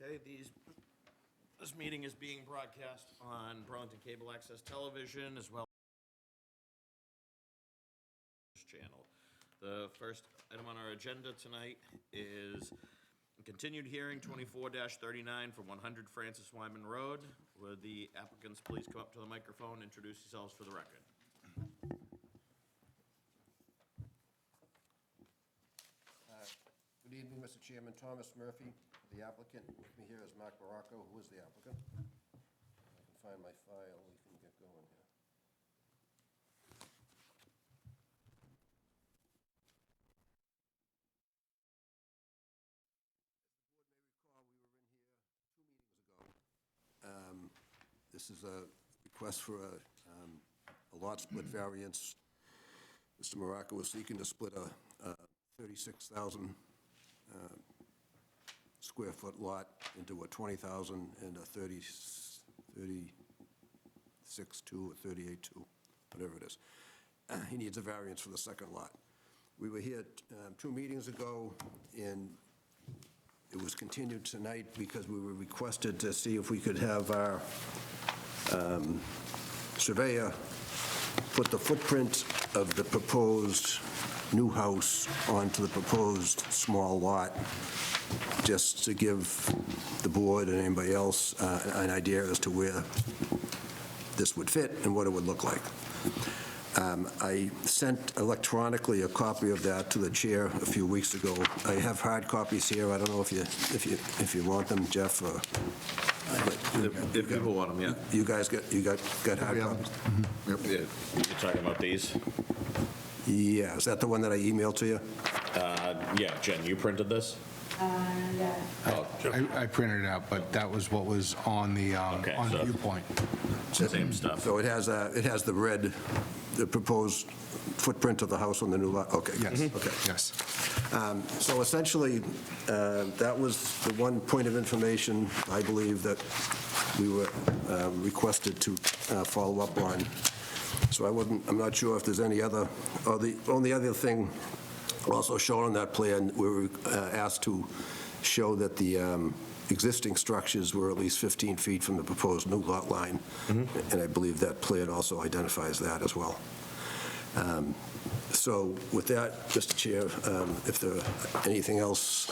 Okay, this meeting is being broadcast on Burlington Cable Access Television as well as channel. The first item on our agenda tonight is a continued hearing 24-39 for 100 Francis Wyman Road. Would the applicants please come up to the microphone, introduce yourselves for the record? Good evening, Mr. Chairman. Thomas Murphy, the applicant. With me here is Mark Baracco, who is the applicant. If I can find my file, we can get going here. As the board may recall, we were in here 2 meetings ago. This is a request for a lot split variance. Mr. Baracco was seeking to split a 36,000 square foot lot into a 20,000 and a 36.2 or 38.2, whatever it is. He needs a variance for the second lot. We were here 2 meetings ago, and it was continued tonight because we were requested to see if we could have our surveyor put the footprint of the proposed new house onto the proposed small lot, just to give the board and anybody else an idea as to where this would fit and what it would look like. I sent electronically a copy of that to the chair a few weeks ago. I have hard copies here. I don't know if you want them, Jeff, or... If people want them, yeah. You guys got hard copies? Yep. Yeah. You're talking about these? Yeah, is that the one that I emailed to you? Yeah, Jen, you printed this? Yeah. I printed it out, but that was what was on the Okay, on so- Viewpoint. Same stuff. So it has the red, the proposed footprint of the house on the new lot? Okay. Yes. Okay. Yes. So essentially, that was the one point of information, I believe, that we were requested to follow up on. So I'm not sure if there's any other, or the only other thing also shown on that plan, we were asked to show that the existing structures were at least 15 feet from the proposed new lot line. And I believe that plan also identifies that as well. So with that, Mr. Chair, if there anything else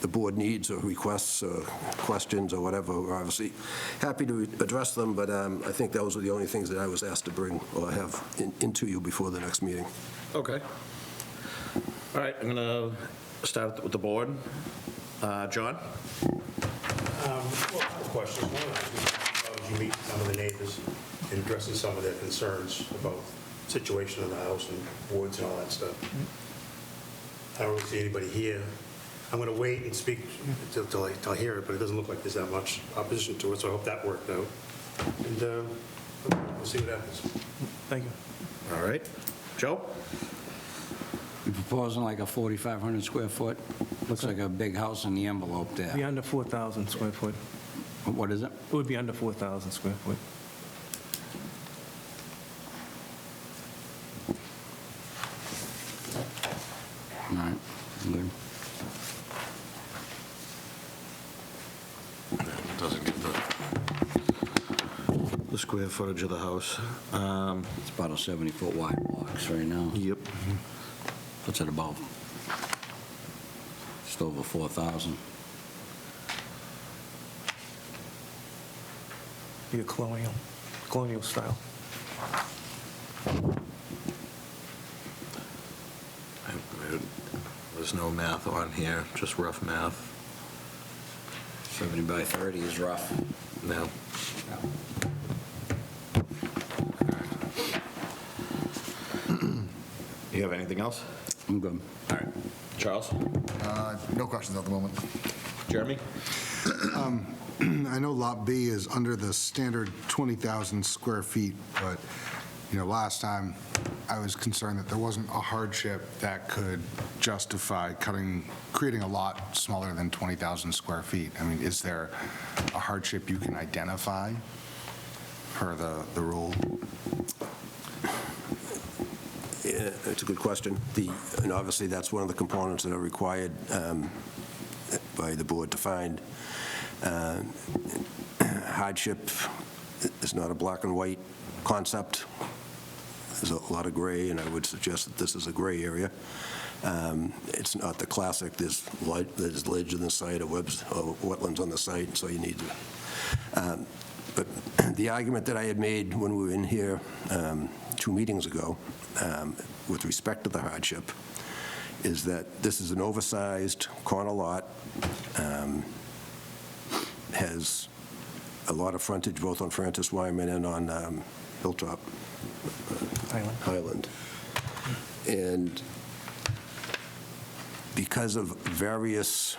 the board needs or requests or questions or whatever, we're obviously happy to address them, but I think those were the only things that I was asked to bring or have into you before the next meeting. Okay. All right, I'm going to start with the board. John? Well, a couple questions. One, how did you meet some of the neighbors and addressing some of their concerns about situation of the house and woods and all that stuff? I don't really see anybody here. I'm going to wait and speak till I hear it, but it doesn't look like there's that much opposition to it, so I hope that worked out. And we'll see what happens. Thank you. All right. Joe? You're proposing like a 4,500 square foot? Looks like a big house in the envelope Be there. under 4,000 square foot. What is it? It would be under 4,000 square foot. All right, good. Doesn't get the square footage of the house. It's about a 70-foot wide box right now. Yep. What's it about? Just over 4,000. Be a colonial style. There's no math on here, just rough math. 70 by 30 is rough. No. You have anything else? I'm good. All right. Charles? No questions at the moment. Jeremy? I know Lot B is under the standard 20,000 square feet, but, last time I was concerned that there wasn't a hardship that could justify creating a lot smaller than 20,000 square feet. I mean, is there a hardship you can identify per the rule? Yeah, it's a good question. And obviously, that's one of the components that are required by the board to find. Hardship is not a black and white concept. There's a lot of gray, and I would suggest that this is a gray area. It's not the classic, there's ledge on the site or wetlands on the site, so you need to. But the argument that I had made when we were in here 2 meetings ago with respect to the hardship is that this is an oversized corner lot, has a lot of frontage both on Francis Wyman and on Hilltop Highland. And because of various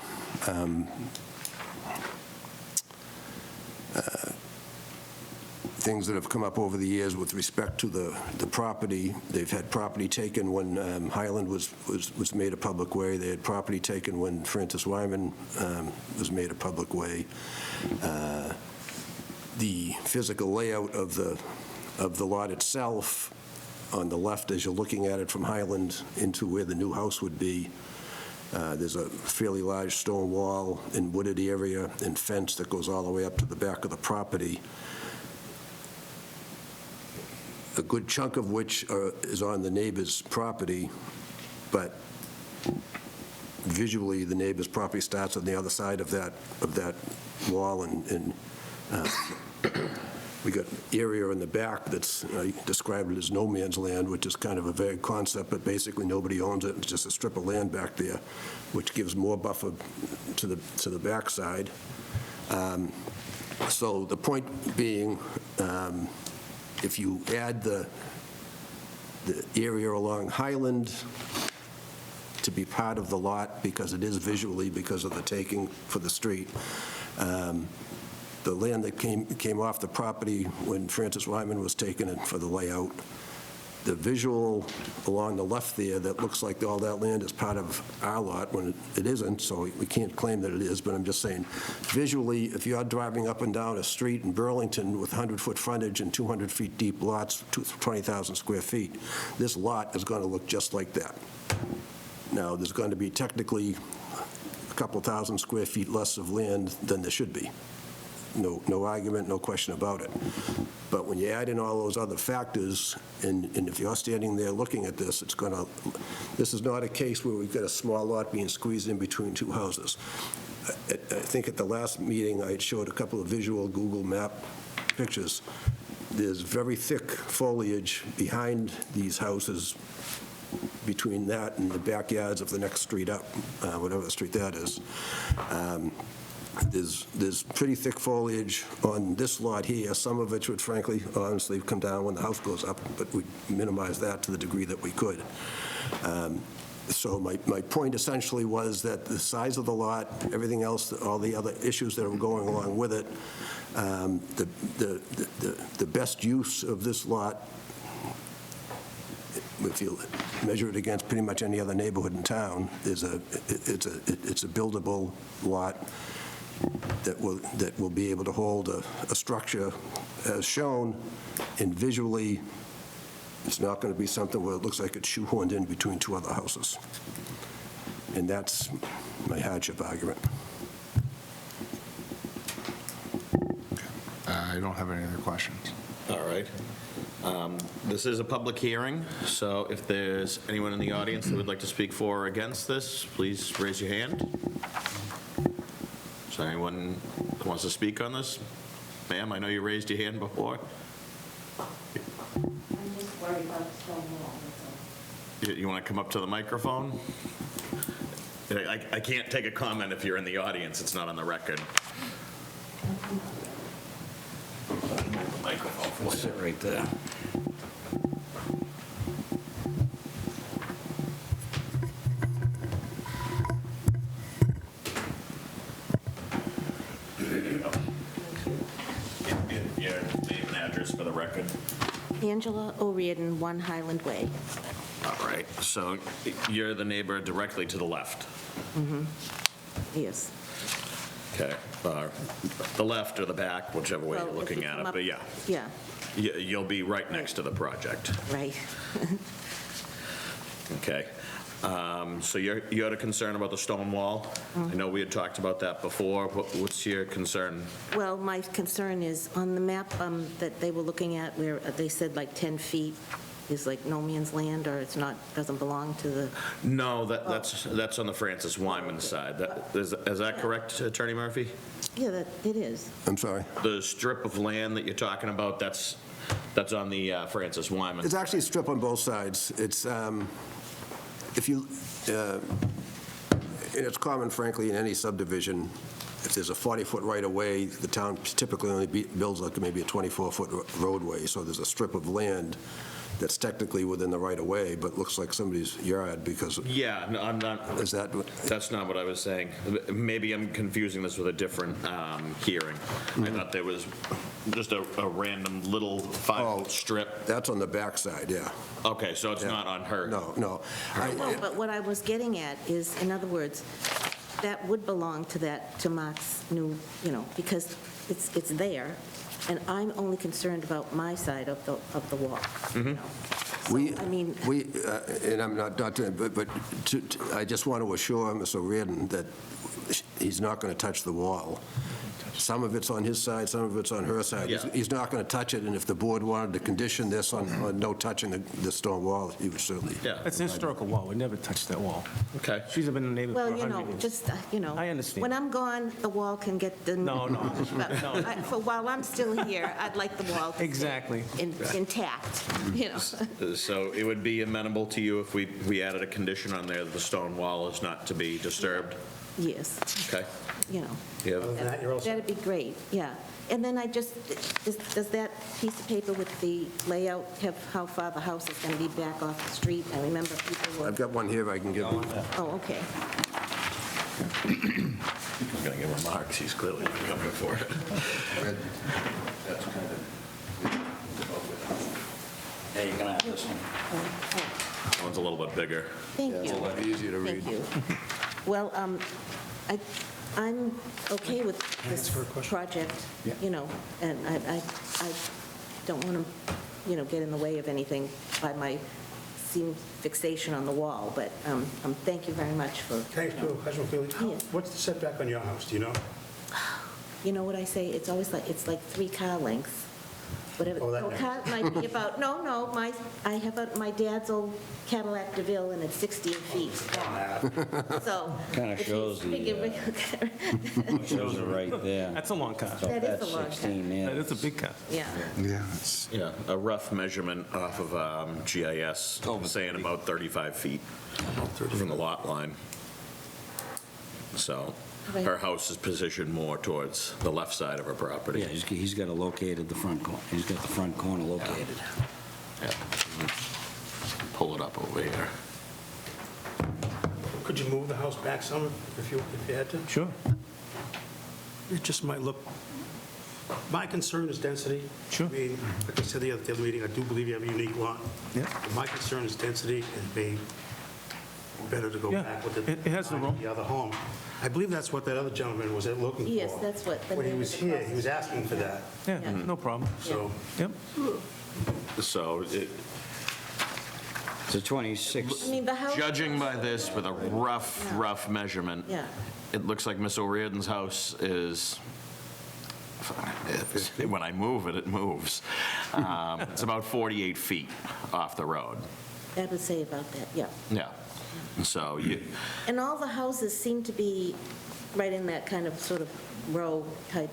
things that have come up over the years with respect to the property, they've had property taken when Highland was made a public way. They had property taken when Francis Wyman was made a public way. The physical layout of the lot itself, on the left as you're looking at it from Highland into where the new house would be, there's a fairly large stone wall and wooded area and fence that goes all the way up to the back of the property, a good chunk of which is on the neighbor's property, but visually the neighbor's property starts on the other side of that wall, and we got area in the back that's described as no man's land, which is kind of a vague concept, but basically nobody owns it. It's just a strip of land back there, which gives more buffer to the backside. So the point being, if you add the area along Highland to be part of the lot, because it is visually because of the taking for the street, the land that came off the property when Francis Wyman was taken in for the layout, the visual along the left there that looks like all that land is part of our lot when it isn't, so we can't claim that it is, but I'm just saying, visually, if you're driving up and down a street in Burlington with 100-foot frontage and 200 feet deep lots, 20,000 square feet, this lot is going to look just like that. Now, there's going to be technically a couple thousand square feet less of land than there should be. No argument, no question about it. But when you add in all those other factors, and if you're standing there looking at this, this is not a case where we've got a small lot being squeezed in between two houses. I think at the last meeting, I had showed a couple of visual Google map pictures. There's very thick foliage behind these houses, between that and the backyards of the next street up, whatever the street that is. There's pretty thick foliage on this lot here, some of which would frankly, honestly, come down when the house goes up, but we minimize that to the degree that we could. So my point essentially was that the size of the lot, everything else, all the other issues that are going along with it, the best use of this lot, if you measure it against pretty much any other neighborhood in town, it's a buildable lot that will be able to hold a structure as shown, and visually, it's not going to be something where it looks like it's shoehorned in between two other houses. And that's my hardship argument. I don't have any other questions. All right. This is a public hearing, so if there's anyone in the audience that would like to speak for or against this, please raise your hand. Is there anyone that wants to speak on this? Ma'am, I know you raised your hand before. I'm just worried about the stone wall, that's all. You want to come up to the microphone? I can't take a comment if you're in the audience. It's not on the record. Microphone. We'll sit right there. Your name and address for the record. Angela O'Riordan, 1 Highland Way. All right, so you're the neighbor directly to the left. Yes. Okay, the left or the back, whichever way Well, you're if looking you at come it, up- but yeah. Yeah, You'll be right next to the project. right. Okay. So you had a concern about the stone wall? I know we had talked about that before. What's your concern? Well, my concern is, on the map that they were looking at, where they said like 10 feet is like no man's land, or it's not, doesn't belong to the, No, that's on the Francis Wyman side. Is that correct, Attorney Murphy? yeah, that, it is. I'm sorry. The strip of land that you're talking about, that's on the Francis Wyman. It's actually a strip on both sides. It's, if you, and it's common, frankly, in any subdivision, if there's a 40-foot right-of-way, the town typically only builds like maybe a 24-foot roadway, so there's a strip of land that's technically within the right-of-way, but looks like somebody's yard because, Yeah, no, I'm not, is that, that's not what I was saying. Maybe I'm confusing this with a different hearing. I thought there was just a random little 5-foot strip. that's on the backside, yeah. Okay, so it's not on her? No, no. No, but what I was getting at is, in other words, that would belong to Mark's new, because it's there, and I'm only concerned about my side of the wall. We, So, I mean, and I'm not, but I just want to assure Mr. Reardon that he's not going to touch the wall. Some of it's on his side, some of it's on her side. Yeah. He's not going to touch it, and if the board wanted to condition this on no touching the stone wall, he would certainly. Yeah, It's an historical wall. We never touched that wall. okay. She's been a neighbor for well, 100 years. just, I understand. when I'm gone, the wall can get the... No. But for while I'm still here, I'd like the wall to stay Exactly. intact, So it would be amenable to you if we added a condition on there that the stone wall is not to be disturbed? Yes, Okay. Yeah. Other than that, you're all set. That'd be great, yeah. And then does that piece of paper with the layout have how far the house is going to be back off the street? I remember people were... I've got one here I can give you. Oh, okay. He's going to give remarks. He's clearly coming for it. That's kind of... Yeah, you're gonna have this one. Oh, One's a little bit bigger. thank you. It's a lot easier to read. Thank you. Well, I'm okay with this project, and I don't want to, get in the way of anything by my fixation on the wall, but thank you very much for, Can I ask you a question, Felix? Yes. What's the setback on your house, do you know? you know what I say, it's always it's like 3 car lengths. Whatever. Oh, that Oh, car might be about, no, I have my dad's old Cadillac DeVille, and it's 16 feet long. So. Kinda if you shows the, figure- Shows it right there. That's a long car. So That is that's a long car. 16 there. That is a big car. Yeah. Yeah, it's, Yeah, a rough measurement off of GIS, saying about 35 feet from the lot line. So her house is positioned more towards the left side of her property. Yeah, he's got it located, the front corner. He's got the front corner located. Yeah. Pull it up over here. Could you move the house back some if you had to? Sure. It just might look, my concern is density. Sure. I mean, like I said the other meeting, I do believe you have a unique lot. Yeah. My concern is density, and be better to go Yeah, back with it has the room. the other home. I believe that's what that other gentleman was looking for. Yes, that's what the When he neighbor was here, across he was asking for that, Yeah, Yeah. no problem. so. Yep. So It's a 26, I mean, the house. judging by this with a rough measurement, Yeah. it looks like Miss O'Riordan's house is, when I move it, it moves. It's about 48 feet off the road. I would say about that, yeah. Yeah. So you, And all the houses seem to be right in that kind of sort of row type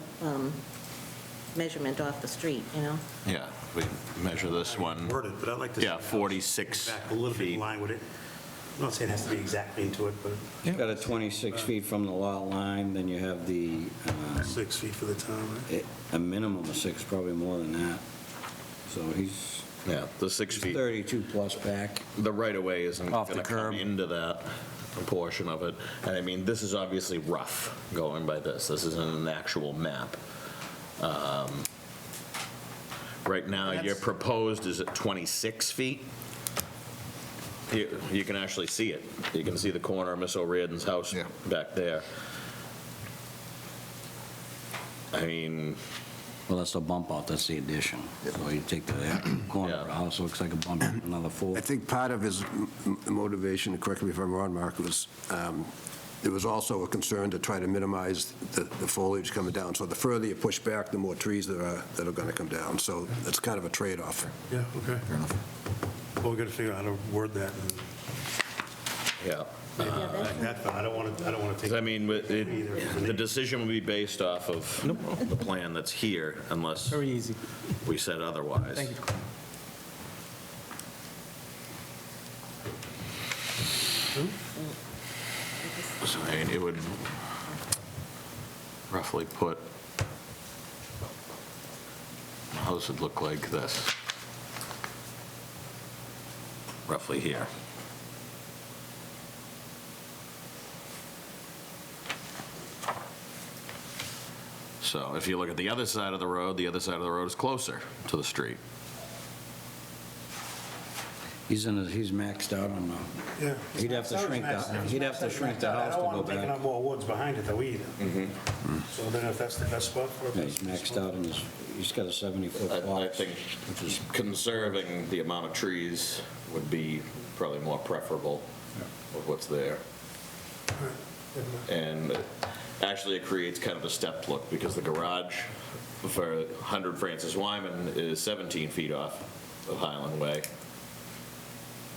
measurement off the street, yeah, we measure this one, Worded, but I'd like to. see yeah, the house 46 Back a little bit feet. in line with it. I'm not saying it has to be exactly into it, but he's got a 26 feet from the lot line, then you have the, 6 feet for the town, right? a minimum of 6, probably more than that. So he's Yeah, the 6 feet. 32 plus back. The right-of-way isn't Off the going to come curb. into that portion of it. And I mean, this is obviously rough, going by this. This isn't an actual map. Right now, your proposed is at 26 feet. You can actually see it. You can see the corner of Miss O'Riordan's house Yeah. back there. I mean, Well, that's the bump out, that's the addition. So you take the corner of the house, looks like a bump, another 4. I think part of his motivation, correct me if I'm wrong, Mark, was there was also a concern to try to minimize the foliage coming down. So the further you push back, the more trees there are that are going to come down. So it's kind of a trade-off. Yeah, okay. Fair enough. Well, we got to figure out how to word that. And Yeah. that's fine. I don't want to take. 'Cause I mean, Either. the decision will be based off of the plan that's here unless Very easy. we said otherwise. Thank you. So, I mean, it would roughly put, the house would look like this, roughly here. So if you look at the other side of the road is closer to the street. He's maxed out on the, Yeah. He'd have to shrink the house to I don't go want him taking back. up more woods behind it though either. So then if that's the best spot for it. Yeah, he's maxed out and he's got a 70-foot I box. think conserving the amount of trees would be probably more preferable with what's there. And actually, it creates kind of a stepped look because the garage for 100 Francis Wyman is 17 feet off of Highland Way.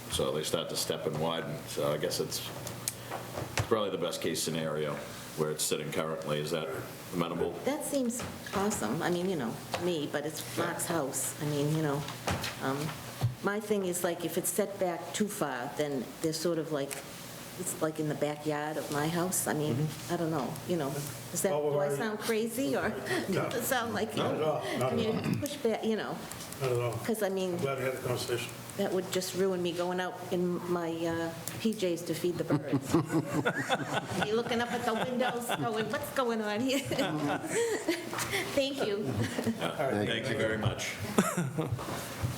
So they start to step and widen. So I guess it's probably the best case scenario where it's sitting currently. Is that amenable? That seems awesome. I mean, me, but it's Mark's house. I mean, my thing is like, if it's set back too far, then they're sort of like, it's like in the backyard of my house. I mean, I don't know, is that, Well, do I we're- sound crazy, or does it sound like? Not at all, not I mean, at all. push back, Not at all. because I mean, I'm glad we had the conversation. that would just ruin me going out in my PJs to feed the birds. Be looking up at the windows, going, what's going on here? Thank you. Thank you very much.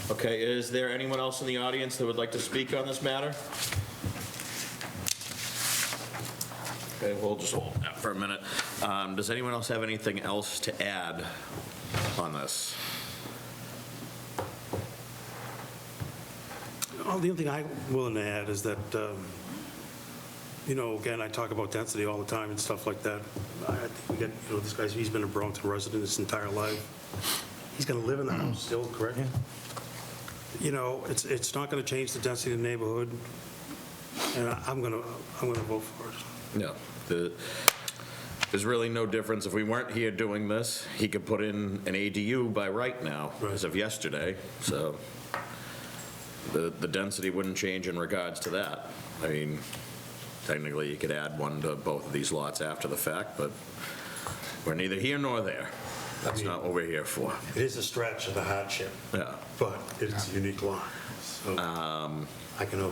Okay, is there anyone else in the audience that would like to speak on this matter? Okay, we'll just hold that for a minute. Does anyone else have anything else to add on this? The only thing I'm willing to add is that, again, I talk about density all the time and stuff like that. I think we get, this guy's, he's been a Burlington resident his entire life. He's going to live in the house still, correct? It's not going to change the density of the neighborhood, and I'm going to vote for it. No. There's really no difference. If we weren't here doing this, he could put in an ADU by right now, as of yesterday, so the density wouldn't change in regards to that. I mean, technically, you could add one to both of these lots after the fact, but we're neither here nor there. That's not what we're here for. It is a stretch of the hardship, Yeah. but it's a unique lot, so I can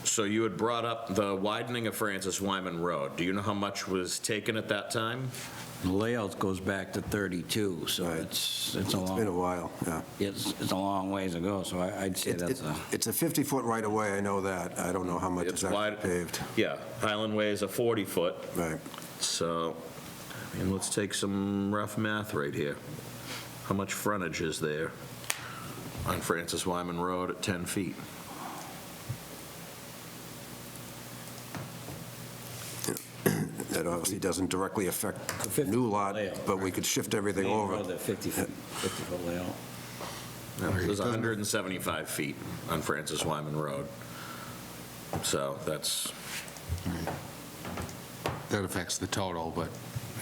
So you had brought up the widening of Francis Wyman Road. Do you know how much was taken at that time? The layout goes back to 32, so Right. it's a It's been a long, while, yeah. it's a long ways ago, so I'd say that's a, It's a 50-foot right-of-way, I know that. I don't know how much It's is actually wide. paved. Yeah, Highland Way is a 40-foot, Right. so, I mean, let's take some rough math right here. How much frontage is there on Francis Wyman Road at 10 feet? That obviously doesn't directly affect A the 50-foot new lot, layout. but we could shift everything main over. road, that 50-foot layout. There's 175 feet on Francis Wyman Road. So that's, That affects the total, but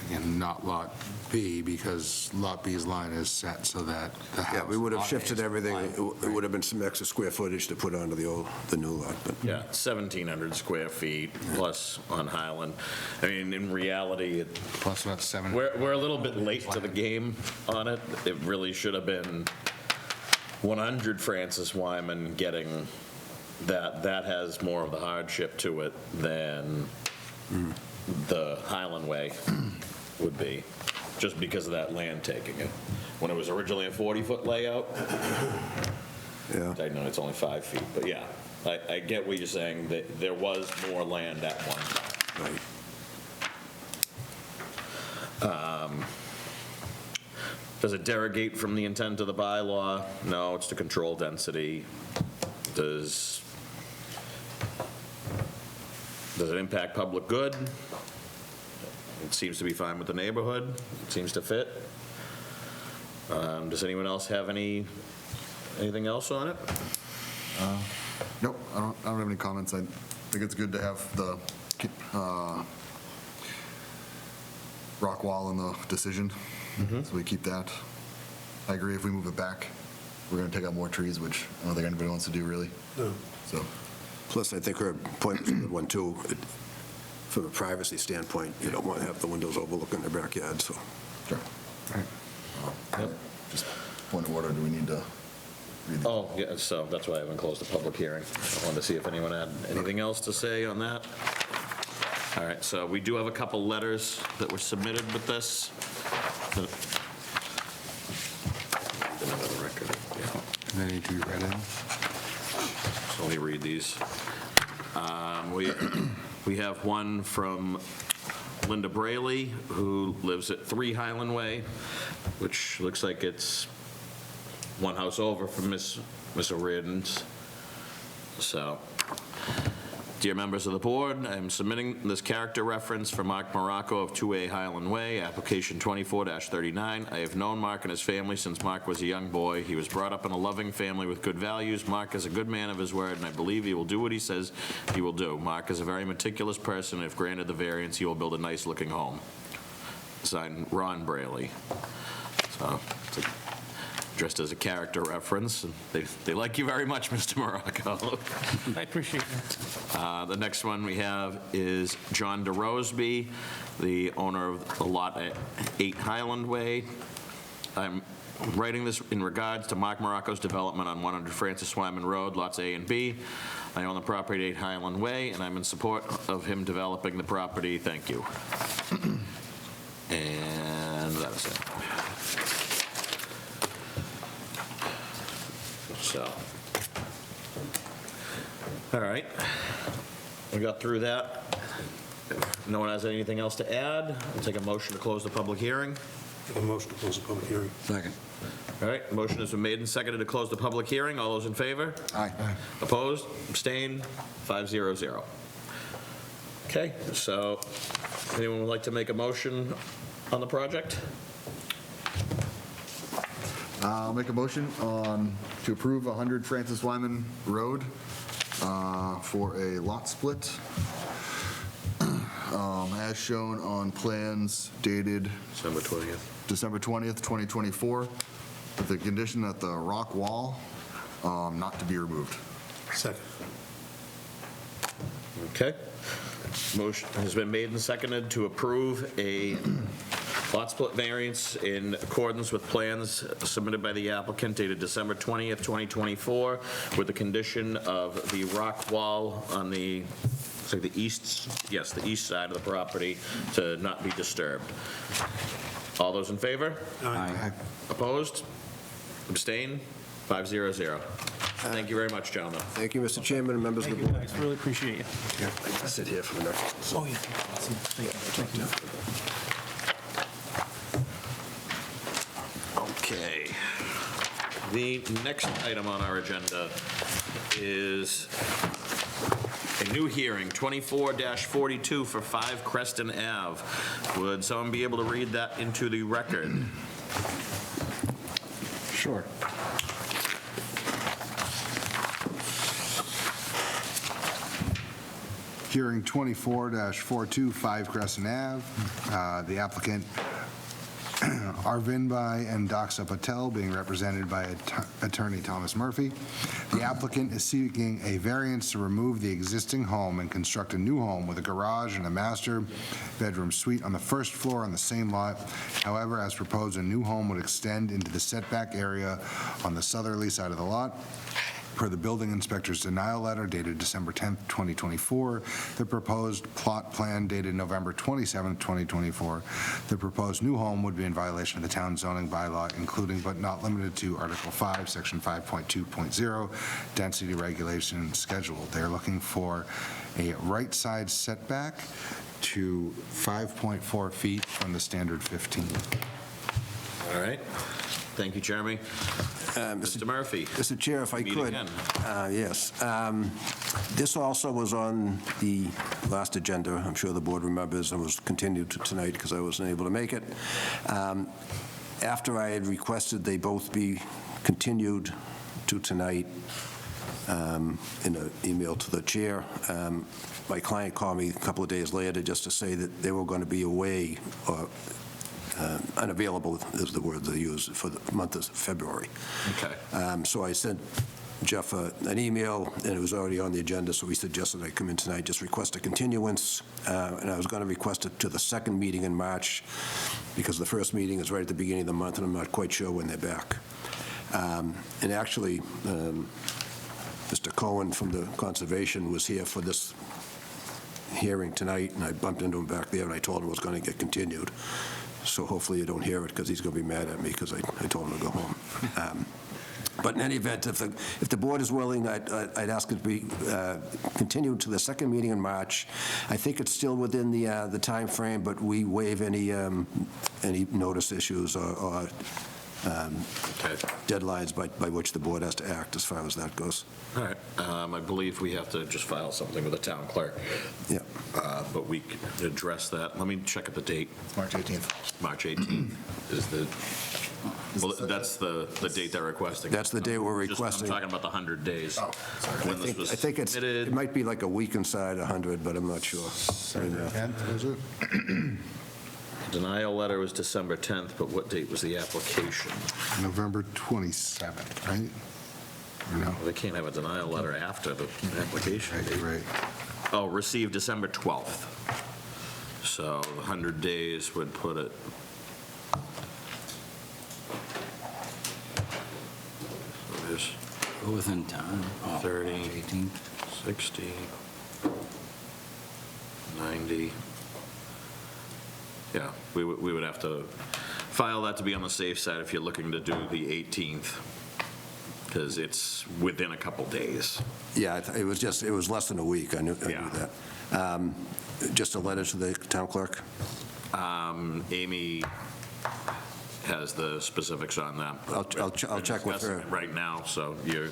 again, not Lot B, because Lot B's line is set so that the house. Yeah, we would have Lot A shifted is everything. compliant. It would have been some extra square footage to put onto the new lot, but. yeah, 1,700 square feet plus on Highland. I mean, in reality, Plus about 7. we're a little bit late to the game on it. It really should have been 100 Francis Wyman getting that. That has more of the hardship to it than the Highland Way would be, just because of that land taking it. When it was originally a 40-foot layout, Yeah. I know it's only 5 feet, but yeah, I get what you're saying, that there was more land at one time. Right. Does it derogate from the intent of the bylaw? No, it's to control density. Does it impact public good? It seems to be fine with the neighborhood. It seems to fit. Does anyone else have anything else on it? Nope, I don't have any comments. I think it's good to have the rock wall in the decision, so we keep that. I agree, if we move it back, we're gonna take out more trees, which I don't think anybody wants to do, really. No. So, Plus, I think her point is a good one, too. From a privacy standpoint, you don't want to have the windows overlooking their backyard, so. sure. Just point of order, do we need to read the... Oh, yeah, so that's why I haven't closed the public hearing. I wanted to see if anyone had anything else to say on that. All right, so we do have a couple letters that were submitted with this. Another record, yeah. They need to be read in. So let me read these. We have one from Linda Brayley, who lives at 3 Highland Way, which looks like it's one house over from Miss O'Riordan's. So, dear members of the board, I'm submitting this character reference for Mark Morocco of 2A Highland Way, application 24-39. I have known Mark and his family since Mark was a young boy. He was brought up in a loving family with good values. Mark is a good man of his word, and I believe he will do what he says he will do. Mark is a very meticulous person, and if granted the variance, he will build a nice-looking home. Signed, Ron Brayley. So, it's just as a character reference, and they like you very much, Mr. Morocco. I appreciate that. The next one we have is John DeRoseby, the owner of the lot at 8 Highland Way. I'm writing this in regards to Mark Morocco's development on 100 Francis Wyman Road, lots A and B. I own the property at 8 Highland Way, and I'm in support of him developing the property. Thank you. And that is it. So, all right, we got through that. If no one has anything else to add, I'll take a motion to close the public hearing. Make a motion to close the public hearing. Second. All right, motion has been made and seconded to close the public hearing. All those in favor? Aye. Opposed? Abstained? 500. Okay, so anyone would like to make a motion on the project? I'll make a motion to approve 100 Francis Wyman Road for a lot split, as shown on plans dated December 20th. December 20th, 2024, with the condition that the rock wall not to be removed. Second. Okay. Motion has been made and seconded to approve a lot split variance in accordance with plans submitted by the applicant dated December 20th, 2024, with the condition of the rock wall on the, so the east, yes, the east side of the property to not be disturbed. All those in favor? Aye. Opposed? Abstain? 500. Thank you very much, gentlemen. Thank you, Mr. Chairman and members of Thank the you, board. guys, really appreciate you. Yeah, I can sit here for the next. Oh, yeah. Thank you. Okay. The next item on our agenda is a new hearing, 24-42 for 5 Creston Ave. Would someone be able to read that into the record? Sure. Hearing 24-42, 5 Crescent Ave. The applicant, Arvindbhai and Daksa Patel, being represented by attorney Thomas Murphy. The applicant is seeking a variance to remove the existing home and construct a new home with a garage and a master bedroom suite on the first floor on the same lot. However, as proposed, a new home would extend into the setback area on the southerly side of the lot. Per the building inspector's denial letter dated December 10th, 2024, the proposed plot plan dated November 27th, 2024, the proposed new home would be in violation of the town zoning bylaw, including but not limited to Article 5, Section 5.2.0, density regulation schedule. They're looking for a right side setback to 5.4 feet from the standard 15. All right. Thank you, Jeremy. Mr. Murphy. Mr. Chair, if I Meet could. again. Yes. This also was on the last agenda. I'm sure the board remembers, and was continued to tonight because I wasn't able to make it. After I had requested they both be continued to tonight in an email to the chair, my client called me a couple of days later just to say that they were going to be away, or unavailable is the word they use, for the month of February. Okay. So I sent Jeff an email, and it was already on the agenda, so he suggested I come in tonight, just request a continuance, and I was going to request it to the second meeting in March, because the first meeting is right at the beginning of the month, and I'm not quite sure when they're back. And actually, Mr. Cohen from the Conservation was here for this hearing tonight, and I bumped into him back there, and I told him it was going to get continued. So hopefully you don't hear it, because he's going to be mad at me, because I told him to go home. But in any event, if the board is willing, I'd ask it to be continued to the second meeting in March. I think it's still within the time frame, but we waive any notice issues or deadlines by which the board has to act as far as that goes. All right. I believe we have to just file something with the town clerk. Yeah. But we can address that. Let me check at the date. It's March 18th. March 18th is the, well, that's the date they're requesting. That's the day we're Just- requesting. I'm talking about the 100 days. Oh, sorry. When this was I think it submitted. might be like a week inside 100, but I'm not sure. December 10th, was it? Denial letter was December 10th, but what date was the application? November 27th, right? Or no? Well, they can't have a denial letter after the application date. Right. Oh, received December 12th. So 100 days would put it. So there's Within time. Oh, 30. 18. 60, 90. Yeah, we would have to file that to be on the safe side if you're looking to do the 18th, because it's within a couple days. Yeah, it was less than a week. I knew Yeah. that. Just a letter to the town clerk? Amy has the specifics on that. I'll check with her. We're discussing it right now, so you're,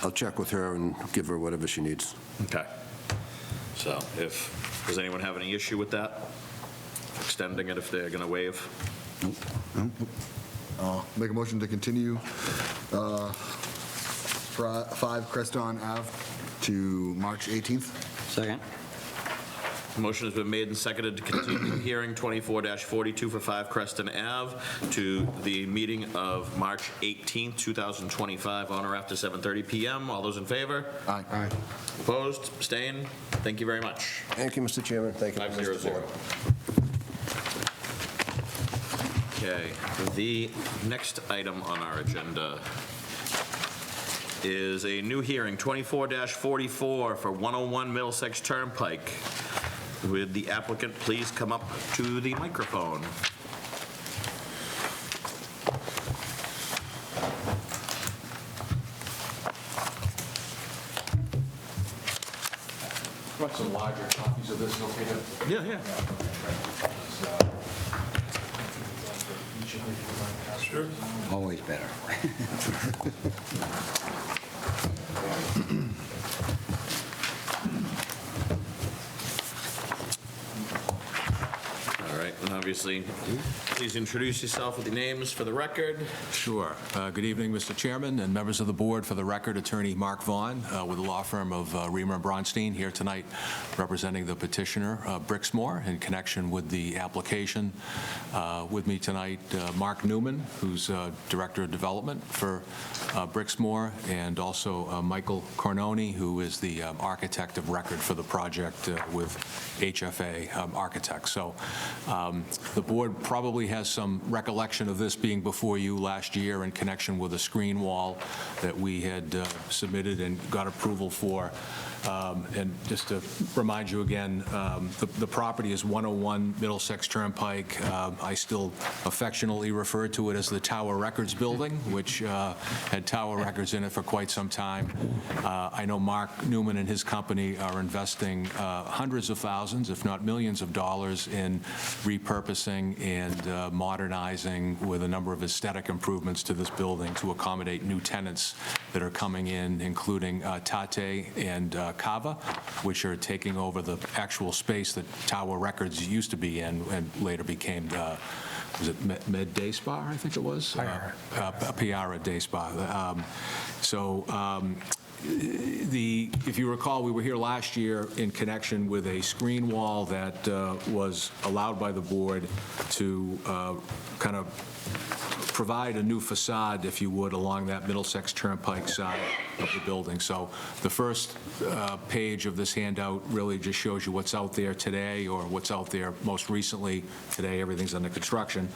I'll check with her and give her whatever she needs. okay. So does anyone have any issue with that? Extending it if they're going to waive? Make a motion to continue 5 Creston Ave to March 18th. Second. Motion has been made and seconded to continue hearing 24-42 for 5 Creston Ave to the meeting of March 18th, 2025, on or after 7:30 PM. All those in favor? Aye. Aye. Opposed? Abstained? Thank you very much. Thank you, Mr. Chairman. Thank you. 500. Okay, the next item on our agenda is a new hearing, 24-44 for 101 Middlesex Turnpike. Would the applicant please come up to the microphone? Want some larger copies of this, okay? Yeah, yeah. Sure. Always better. All right, and obviously, please introduce yourself with your names for the record. Sure. Good evening, Mr. Chairman and members of the board. For the record, Attorney Mark Vaughn with the law firm of Reamer and Bronstein here tonight representing the petitioner, Brixmore, in connection with the application. With me tonight, Mark Newman, who's Director of Development for Brixmore, and also Michael Cornoni, who is the architect of record for the project with HFA Architects. So the board probably has some recollection of this being before you last year in connection with a screen wall that we had submitted and got approval for And just to remind you again, the property is 101 Middlesex Turnpike. I still affectionately refer to it as the Tower Records Building, which had Tower Records in it for quite some time. I know Mark Newman and his company are investing hundreds of thousands, if not millions of dollars in repurposing and modernizing with a number of aesthetic improvements to this building to accommodate new tenants that are coming in, including Tate and Kava, which are taking over the actual space that Tower Records used to be in and later became, was it Med Day Spa, I think it was? Piara Day Spa. If you recall, we were here last year in connection with a screen wall that was allowed by the board to kind of provide a new facade, if you would, along that Middlesex Turnpike side of the building. So the first page of this handout really just shows you what's out there today or what's out there most recently. Today, everything's under construction.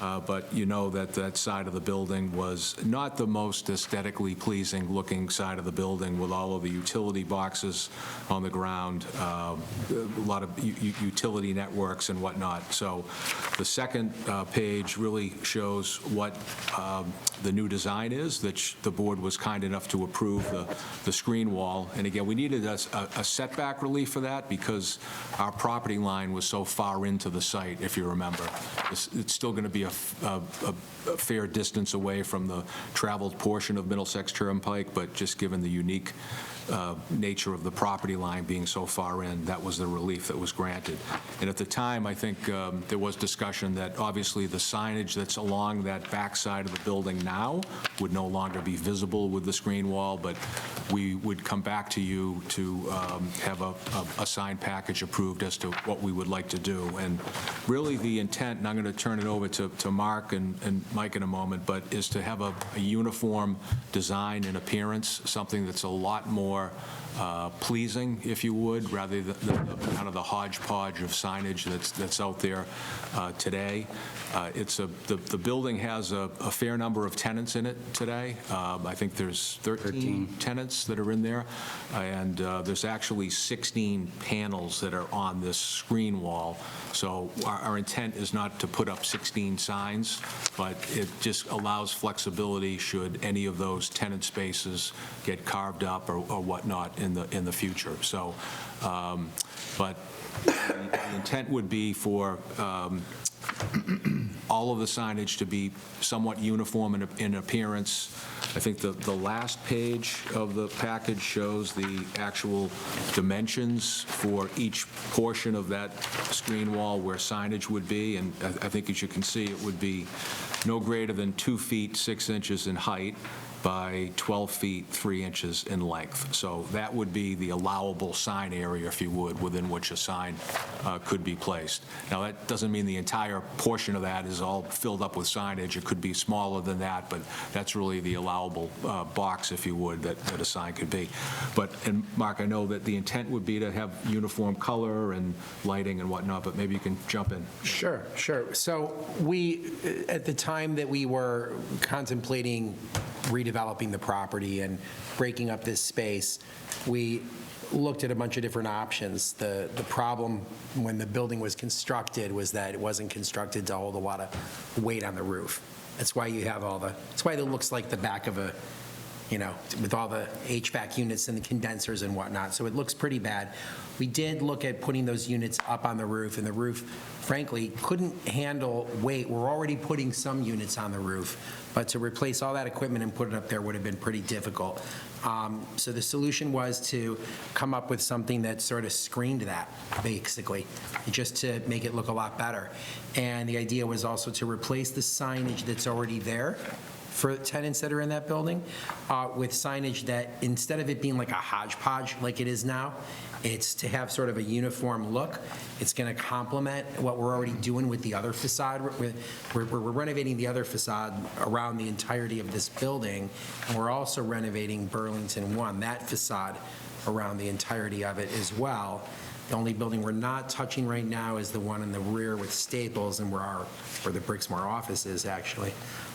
But you know that that side of the building was not the most aesthetically pleasing looking side of the building with all of the utility boxes on the ground, a lot of utility networks and whatnot. So the second page really shows what the new design is, that the board was kind enough to approve the screen wall. And again, we needed a setback relief for that because our property line was so far into the site, if you remember. It's still going to be a fair distance away from the traveled portion of Middlesex Turnpike, but just given the unique nature of the property line being so far in, that was the relief that was granted. And at the time, I think there was discussion that obviously the signage that's along that back side of the building now would no longer be visible with the screen wall, but we would come back to you to have a sign package approved as to what we would like to do. And really the intent, and I'm going to turn it over to Mark and Mike in a moment, but is to have a uniform design and appearance, something that's a lot more pleasing, if you would, rather than kind of the hodgepodge of signage that's out there today. The building has a fair number of tenants in it today. I think there's 13 tenants that are in there, and there's actually 16 panels that are on this screen wall. So our intent is not to put up 16 signs, but it just allows flexibility should any of those tenant spaces get carved up or whatnot in the future. So, but the intent would be for all of the signage to be somewhat uniform in appearance. I think the last page of the package shows the actual dimensions for each portion of that screen wall where signage would be, and I think as you can see, it would be no greater than 2 feet 6 inches in height by 12 feet 3 inches in length. So that would be the allowable sign area, if you would, within which a sign could be placed. Now, that doesn't mean the entire portion of that is all filled up with signage. It could be smaller than that, but that's really the allowable box, if you would, that a sign could be. But, and Mark, I know that the intent would be to have uniform color and lighting and whatnot, but maybe you can jump in. Sure. So we, at the time that we were contemplating redeveloping the property and breaking up this space, we looked at a bunch of different options. The problem when the building was constructed was that it wasn't constructed to hold a lot of weight on the roof. That's why you have that's why it looks like the back of a, with all the HVAC units and the condensers and whatnot. So it looks pretty bad. We did look at putting those units up on the roof, and the roof, frankly, couldn't handle weight. We're already putting some units on the roof, but to replace all that equipment and put it up there would have been pretty difficult. So the solution was to come up with something that sort of screened that, basically, just to make it look a lot better. And the idea was also to replace the signage that's already there for tenants that are in that building with signage that, instead of it being like a hodgepodge like it is now, it's to have sort of a uniform look. It's going to complement what we're already doing with the other facade. We're renovating the other facade around the entirety of this building, and we're also renovating Burlington 1, that facade around the entirety of it as well. The only building we're not touching right now is the one in the rear with Staples and where the Brixmor office is, actually.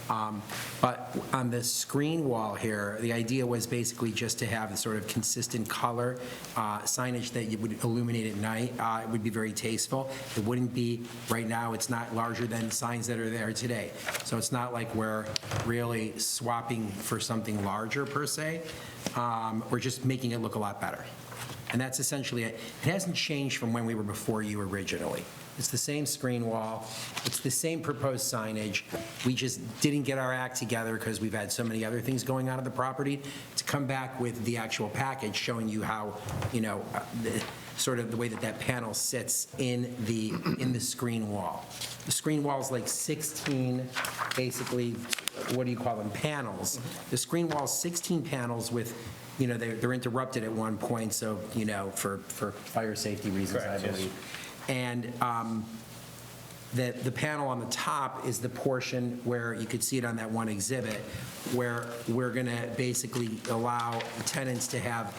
But on the screen wall here, the idea was basically just to have a sort of consistent color signage that you would illuminate at night. It would be very tasteful. It wouldn't be, right now, it's not larger than signs that are there today. So it's not like we're really swapping for something larger per se. We're just making it look a lot better. And that's essentially it. It hasn't changed from when we were before you originally. It's the same screen wall, it's the same proposed signage. We just didn't get our act together because we've had so many other things going on at the property to come back with the actual package showing you how, sort of the way that panel sits in the screen wall. The screen wall is like 16, basically, what do you call them, panels. The screen wall is 16 panels with, they're interrupted at one point, so, for fire safety reasons, I believe. And the panel on the top is the portion where you could see it on that one exhibit, where we're going to basically allow tenants to have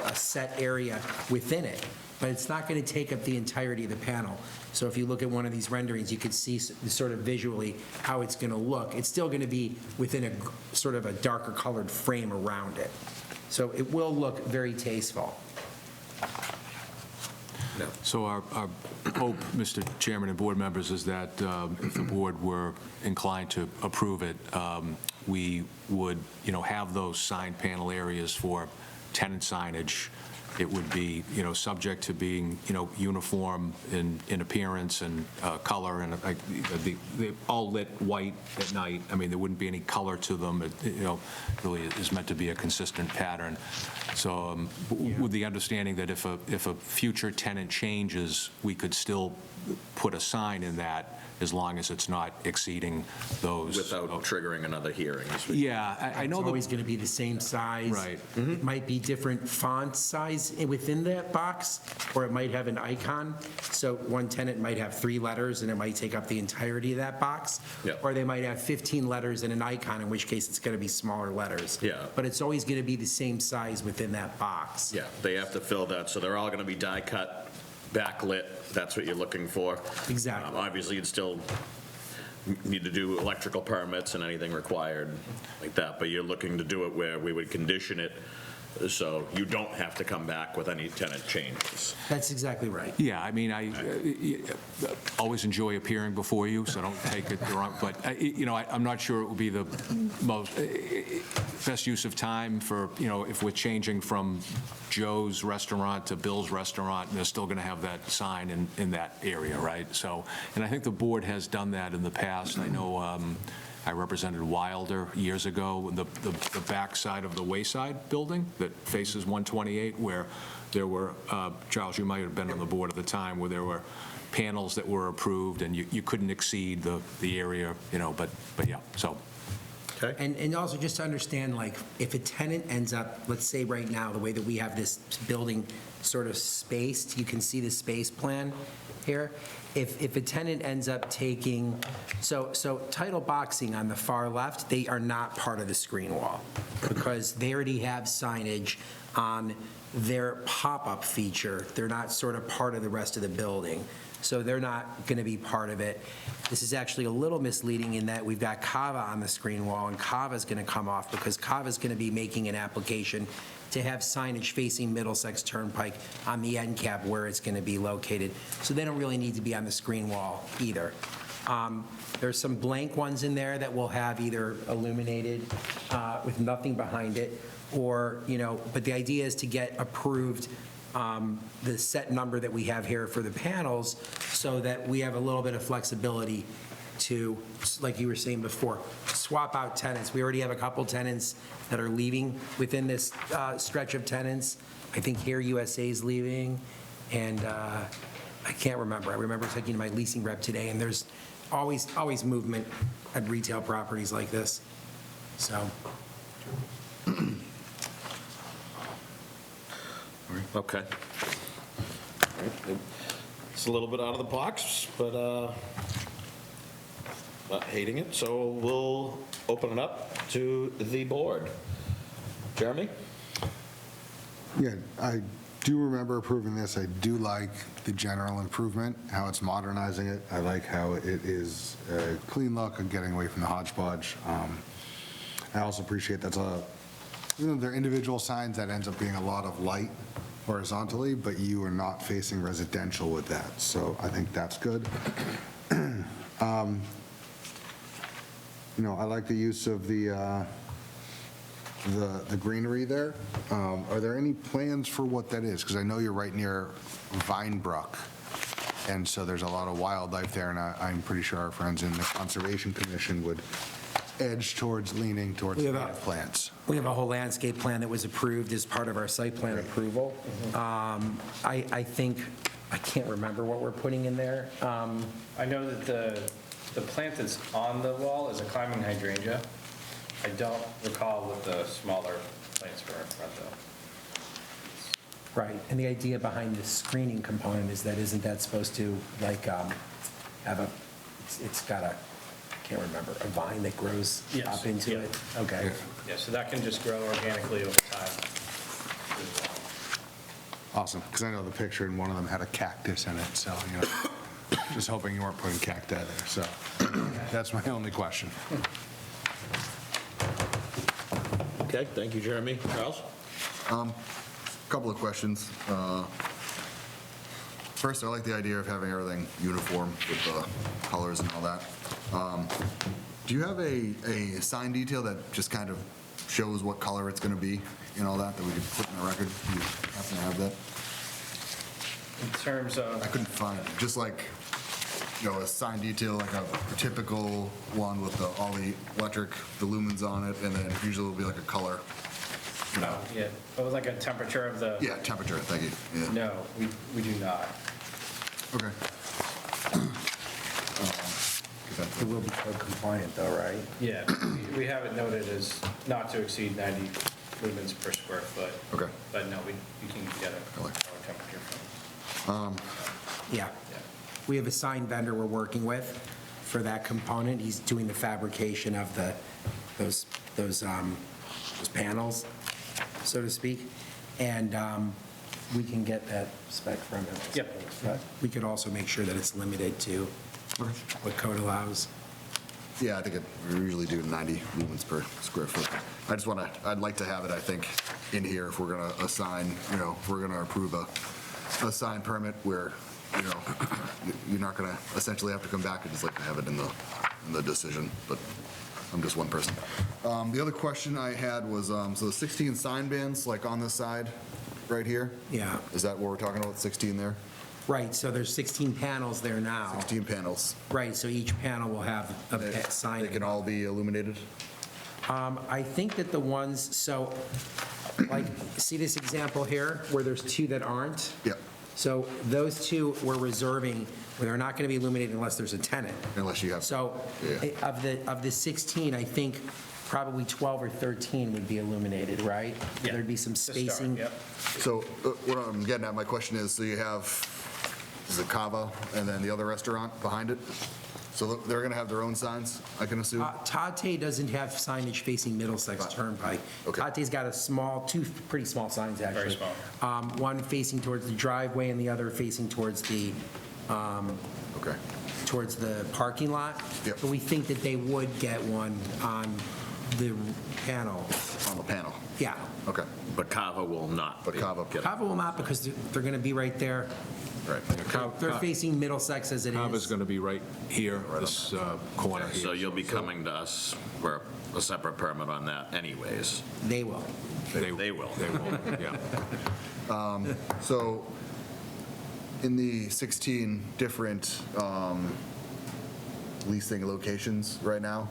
a set area within it. But it's not going to take up the entirety of the panel. So if you look at one of these renderings, you could see sort of visually how it's going to look. It's still going to be within a sort of a darker colored frame around it. So it will look very tasteful. So our hope, Mr. Chairman and board members, is that if the board were inclined to approve it, we would, have those sign panel areas for tenant signage. It would be, subject to being, uniform in appearance and color, and they all lit white at night. I mean, there wouldn't be any color to them. It, really is meant to be a consistent pattern. So with the understanding that if a future tenant changes, we could still put a sign in that as long as it's not exceeding those. Without triggering another hearing. Yeah, I know. It's always going to be the same size. Right. It might be different font size within that box, or it might have an icon. So one tenant might have 3 letters, and it might take up the entirety of that box. Yeah. Or they might have 15 letters and an icon, in which case it's going to be smaller letters. Yeah. But it's always going to be the same size within that box. Yeah, they have to fill that, so they're all going to be die-cut, backlit, that's what you're looking for. Exactly. Obviously, you'd still need to do electrical permits and anything required like that, but you're looking to do it where we would condition it so you don't have to come back with any tenant changes. That's exactly right. Yeah, I mean, I always enjoy appearing before you, so don't take it the wrong, but, I'm not sure it would be the most, best use of time for, if we're changing from Joe's Restaurant to Bill's Restaurant, and they're still going to have that sign in that area, right? So, and I think the board has done that in the past. I know I represented Wilder years ago, the backside of the Wayside building that faces 128, where there were, Charles, you might have been on the board at the time, where there were panels that were approved, and you couldn't exceed the area, but yeah, so. Okay. And also just to understand, like, if a tenant ends up, let's say right now, the way that we have this building sort of spaced, you can see the space plan here. If a tenant ends up taking, so Title Boxing on the far left, they are not part of the screen wall because they already have signage on their pop-up feature. They're not sort of part of the rest of the building. So they're not going to be part of it. This is actually a little misleading in that we've got Kava on the screen wall, and Kava's going to come off because Kava's going to be making an application to have signage facing Middlesex Turnpike on the end cap where it's going to be located. So they don't really need to be on the screen wall either. There's some blank ones in there that will have either illuminated with nothing behind it, or, but the idea is to get approved the set number that we have here for the panels so that we have a little bit of flexibility to, like you were saying before, swap out tenants. We already have a couple tenants that are leaving within this stretch of tenants. I think Hair USA is leaving, and I can't remember. I remember talking to my leasing rep today, and there's always movement at retail properties like this. So. Okay. All right. It's a little bit out of the box, but not hating it, so we'll open it up to the board. Jeremy? Yeah, I do remember approving this. I do like the general improvement, how it's modernizing it. I like how it is a clean look and getting away from the hodgepodge. I also appreciate they're individual signs that ends up being a lot of light horizontally, but you are not facing residential with that. So I think that's good. I like the use of the greenery there. Are there any plans for what that is? Because I know you're right near Vinebrook, and so there's a lot of wildlife there, and I'm pretty sure our friends in the Conservation Commission would edge towards leaning towards We have native plants. We have a whole landscape plan that was approved as part of our site plan approval. I think, I can't remember what we're putting in there. I know that the plant that's on the wall is a climbing hydrangea. I don't recall what the smaller plants were in front though. Right, and the idea behind the screening component is that, isn't that supposed to have it's got a, I can't remember, a vine that grows Yes, up into yeah. it? Okay. Yeah, so that can just grow organically over time. Awesome, because I know the picture in one of them had a cactus in it, so, just hoping you weren't putting cacti there, so that's my only question. Okay, thank you, Jeremy. Charles? Couple of questions. First, I like the idea of having everything uniform with the colors and all that. Do you have a sign detail that just kind of shows what color it's going to be and all that, that we could put in the record? Do you happen to have that? In terms of, I couldn't find it. Just like, a sign detail, like a typical one with all the electric, the lumens on it, and then usually it'll be like a color. no, yeah, but with like a temperature of the. Yeah, temperature, thank you. Yeah. No, we do not. Okay. It will be code compliant though, right? Yeah, we have it noted as not to exceed 90 lumens per square foot. Okay. But no, we can get a color temperature from. Yeah. We have a sign vendor we're working with for that component. He's doing the fabrication of those panels, so to speak. And we can get that spec from him. I Yep. suppose. But we could also make sure that it's limited to what code allows. Yeah, I think we usually do 90 lumens per square foot. I'd like to have it, I think, in here if we're going to assign, if we're going to approve a sign permit where, you're not going to essentially have to come back. I'd just like to have it in the decision, but I'm just one person. The other question I had was, so the 16 sign bands, like on this side, right here? Yeah. Is that what we're talking about, 16 there? Right, so there's 16 panels there now. 16 panels. Right, so each panel will have a sign. They can all be illuminated? I think that the ones, so, like, see this example here, where there's two that aren't? Yep. So those two we're reserving, where they're not going to be illuminated unless there's a tenant. Unless you have. So Yeah. of the 16, I think probably 12 or 13 would be illuminated, right? Yeah. There'd be some To start, spacing. yep. So what I'm getting at, my question is, so you have, is it Cava and then the other restaurant behind it? So they're going to have their own signs, I can assume? Tate doesn't have signage facing Middlesex Turnpike. Okay. Tate's got two pretty small signs, actually. Very small. One facing towards the driveway and the other facing towards the Okay. parking lot. Yep. But we think that they would get one on the panel. On the panel? Yeah. Okay. But Kava will not. But Kava- Get it. Kava will not, because they're going to be right there. Right. They're facing Middlesex as it Cava's is. going to be right here, this corner here. So you'll be coming to us for a separate permit on that anyways. They will. They will. They will, yeah. So in the 16 different leasing locations right now,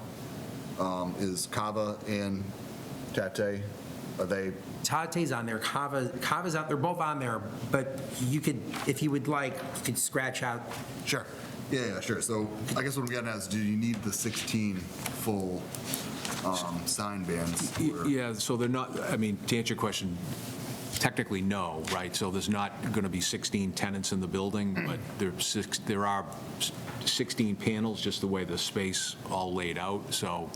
is Cava and Tate, are they? Tate's on there, Kava's out, they're both on there, but you could, if you would like, you could scratch out. Sure. Yeah, sure. So I guess what I'm getting at is, do you need the 16 full sign bands? or- Yeah, so they're not, I mean, to answer your question, technically, no, right? So there's not going to be 16 tenants in the building, but there are 16 panels, just the way the space all laid out. So,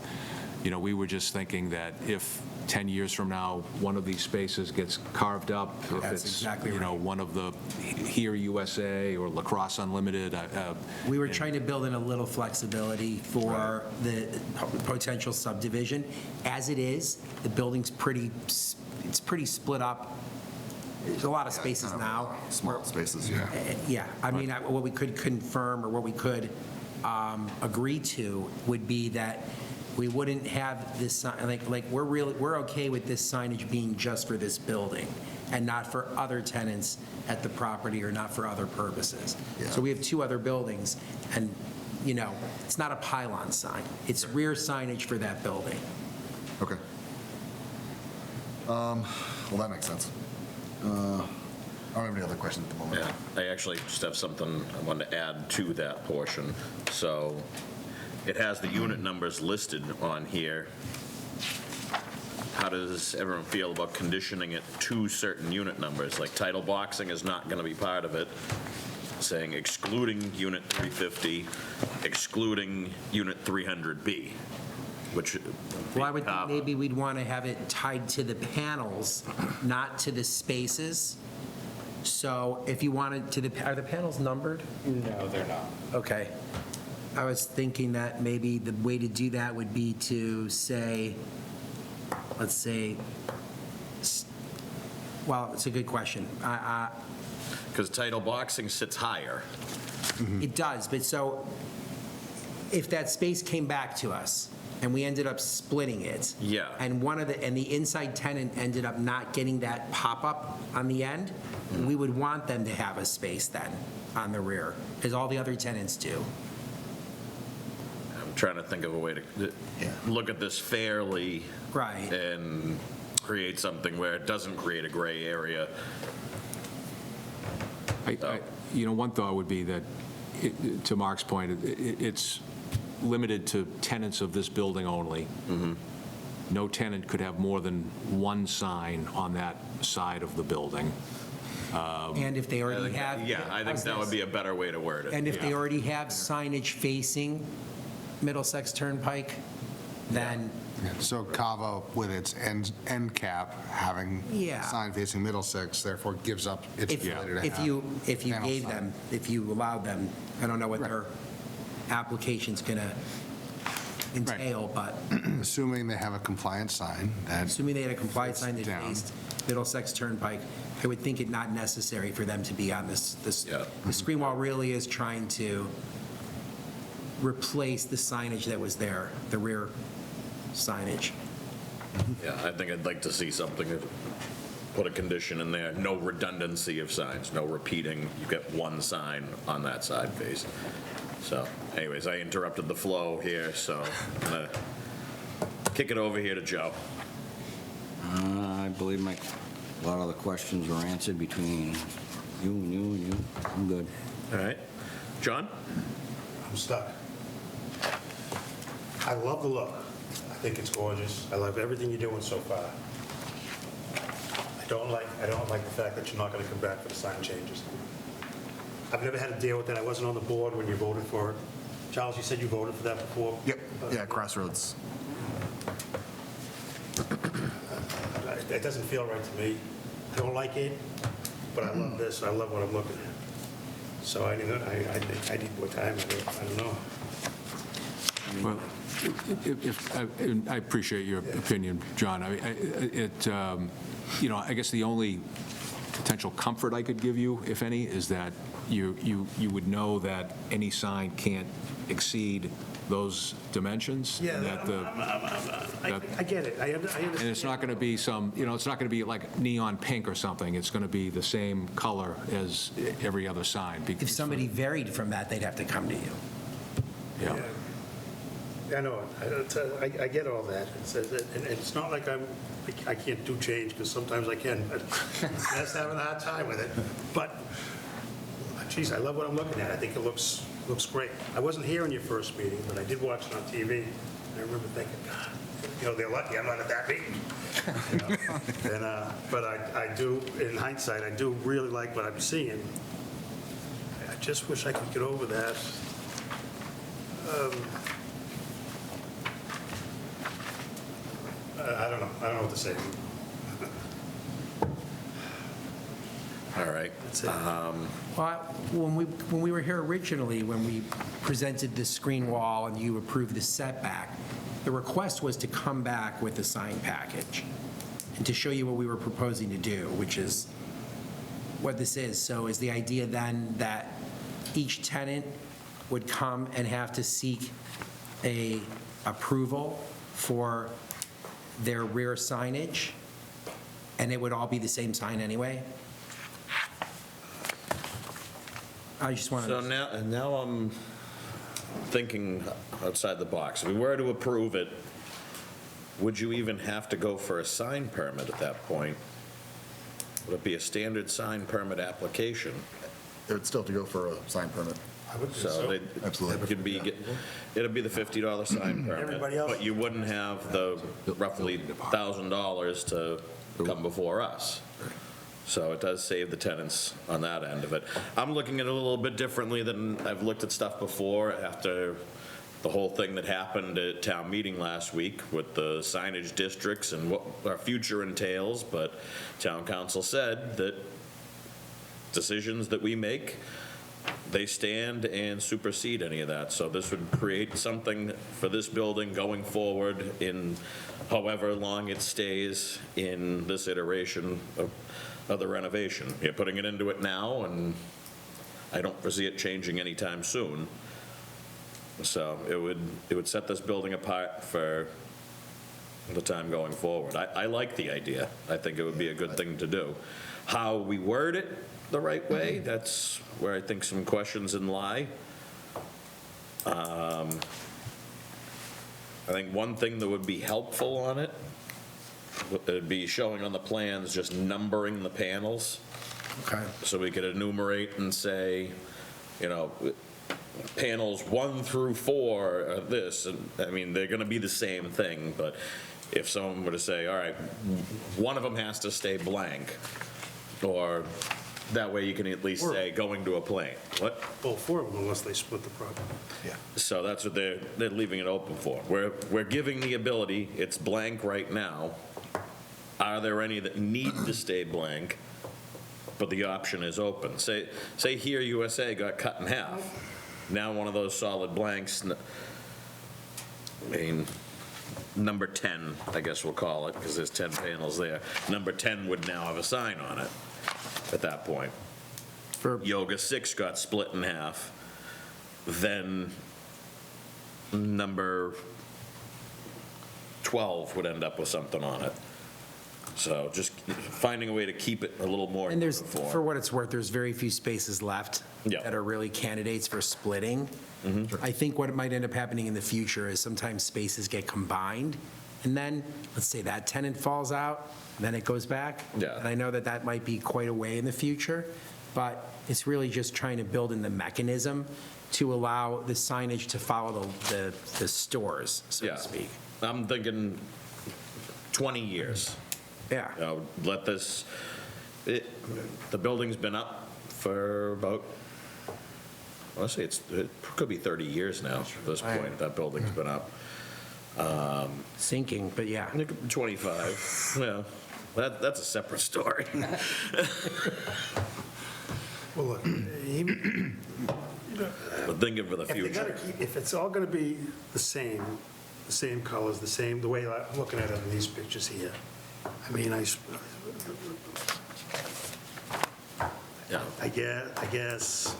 we were just thinking that if 10 years from now, one of these spaces gets carved up, if That's it's, exactly right. one of the Here USA or Lacrosse Unlimited. We were trying to build in a little flexibility for the potential subdivision. As it is, the building's it's pretty split up. There's a lot of spaces Kind of now. Small spaces, yeah. Yeah, I mean, what we could confirm, or what we could agree to, would be that we wouldn't have this, we're okay with this signage being just for this building, and not for other tenants at the property, or not for other purposes. Yeah. So we have 2 other buildings, and, it's not a pylon sign. It's rear signage for that building. Okay. Well, that makes sense. I don't have any other questions at the moment. Yeah, I actually just have something I wanted to add to that portion. So it has the unit numbers listed on here. How does everyone feel about conditioning it to certain unit numbers? Like title boxing is not going to be part of it, saying excluding unit 350, excluding unit 300B, which. Well, I would think maybe we'd want to have it tied to the panels, not to the spaces. So if you wanted are the panels numbered? No, they're not. Okay. I was thinking that maybe the way to do that would be to say, let's say, well, it's a good question. Because title boxing sits higher. It does, but so if that space came back to us and we ended up splitting it. Yeah. And the inside tenant ended up not getting that pop-up on the end, we would want them to have a space then on the rear, as all the other tenants do. I'm trying to think of a way to look at this fairly. Right. And create something where it doesn't create a gray area. One thought would be that, to Mark's point, it's limited to tenants of this building only. No tenant could have more than one sign on that side of the building. And if they already have. Yeah, I think that would be a better way to word it. And if they already have signage facing Middlesex Turnpike, then. So Cava, with its end cap, having Yeah. sign facing Middlesex, therefore gives up its ability to have. If you panel gave sign. them, if you allowed them, I don't know what their application's going to entail, but Assuming they have a compliant sign, that assuming they had a compliant sign that Down. faced Middlesex Turnpike, I would think it not necessary for them to be on this. Yeah. The screen wall really is trying to replace the signage that was there, the rear signage. Yeah, I think I'd like to see something, that put a condition in there, no redundancy of signs, no repeating, you get one sign on that side face. So anyways, I interrupted the flow here, so I'm gonna kick it over here to Joe. I believe a lot of the questions were answered between you and you and you. I'm good. All right. John? I'm stuck. I love the look. I think it's gorgeous. I love everything you're doing so far. I don't like the fact that you're not going to come back for the sign changes. I've never had to deal with that. I wasn't on the board when you voted for it. Charles, you said you voted for that before? Yep, yeah, Crossroads. It doesn't feel right to me. I don't like it, but I love this. I love what I'm looking at. So I think I need more time. I don't know. Well, I appreciate your opinion, John. I mean, I guess the only potential comfort I could give you, if any, is that you would know that any sign can't exceed those dimensions. Yeah, and that I get it. I understand. and it's not going to be it's not going to be like neon pink or something. It's going to be the same color as every other sign. If somebody varied from that, they'd have to come to you. Yeah. I know, I get all that. And it's not like I can't do change, because sometimes I can, but I'm just having a hard time with it. But, geez, I love what I'm looking at. I think it looks great. I wasn't here in your first meeting, but I did watch it on TV. I remember thinking, God, they're lucky I'm not at that meeting. But I do, in hindsight, I do really like what I'm seeing. I just wish I could get over that. I don't know. I don't know what to say. All right. That's it. Well, when we were here originally, when we presented the screen wall and you approved the setback, the request was to come back with a sign package and to show you what we were proposing to do, which is what this is. So is the idea then that each tenant would come and have to seek a approval for their rear signage, and it would all be the same sign anyway? I just want So to, now I'm thinking outside the box. If we were to approve it, would you even have to go for a sign permit at that point? Would it be a standard sign permit application? It would still have to go for a sign permit. I would think So so. Absolutely. it could be, it'd be the $50 sign permit. Everybody else- But you wouldn't have the roughly $1,000 to come before us. So it does save the tenants on that end of it. I'm looking at it a little bit differently than I've looked at stuff before after the whole thing that happened at town meeting last week with the signage districts and what our future entails, but town council said that decisions that we make, they stand and supersede any of that. So this would create something for this building going forward in however long it stays in this iteration of the renovation. You're putting it into it now, and I don't foresee it changing anytime soon. So it would set this building apart for the time going forward. I like the idea. I think it would be a good thing to do. How we word it the right way, that's where I think some questions in lie. I think one thing that would be helpful on it would be showing on the plans, just numbering the panels. okay. So we could enumerate and say, you know, panels 1 through 4 are this, and, I mean, they're gonna be the same thing, but if someone were to say, all right, one of them has to stay blank, or that way you can at least say, going to a plane. What? Well, 4 of them unless they split the property. So that's what they're leaving it open for. We're giving the ability, it's blank right now. Are there any that need to stay blank, but the option is open? Say here USA got cut in half. Now one of those solid blanks, I mean, number 10, I guess we'll call it, because there's 10 panels there. Number 10 would now have a sign on it at that point. For- Yoga 6 got split in half. Then number 12 would end up with something on it. So just finding a way to keep it a little more And there's, uniform. for what it's worth, there's very few spaces left Yeah. that are really candidates for splitting. I think what might end up happening in the future is sometimes spaces get combined, and then, let's say that tenant falls out, then it goes back. Yeah. And I know that that might be quite a way in the future, but it's really just trying to build in the mechanism to allow the signage to follow the stores, so Yeah. to speak. I'm thinking 20 years. Yeah. You know, let this, the building's been up for about, I want to say it could be 30 years now at this point, that building's been up. Sinking, but yeah. 25, yeah, that's a separate story. Well, look, even, But thinking for the if they gotta future. keep, if it's all gonna be the same colors, the way I'm looking at it in these pictures here, I mean, Yeah, I guess,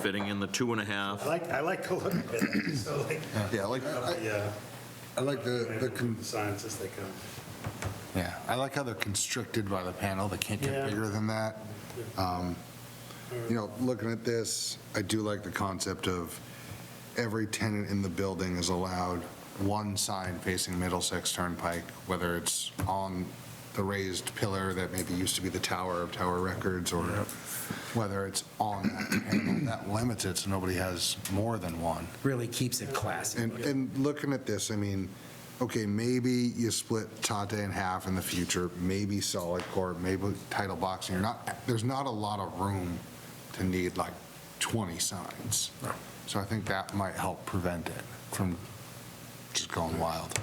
fitting in the 2.5. I like the look of it, so like, Yeah, I like the signs as they come. Yeah, I like how they're constricted by the panel, they can't Yeah. get bigger than that. You know, looking at this, I do like the concept of every tenant in the building is allowed one sign facing Middlesex Turnpike, whether it's on the raised pillar that maybe used to be the Tower of Tower Records, or whether it's on that panel. That limits it, so nobody has more than one. Really keeps it classy. And looking at this, I mean, okay, maybe you split Tate in half in the future, maybe solid court, maybe title boxing. There's not a lot of room to need like 20 signs. So I think that might help prevent it from just going wild.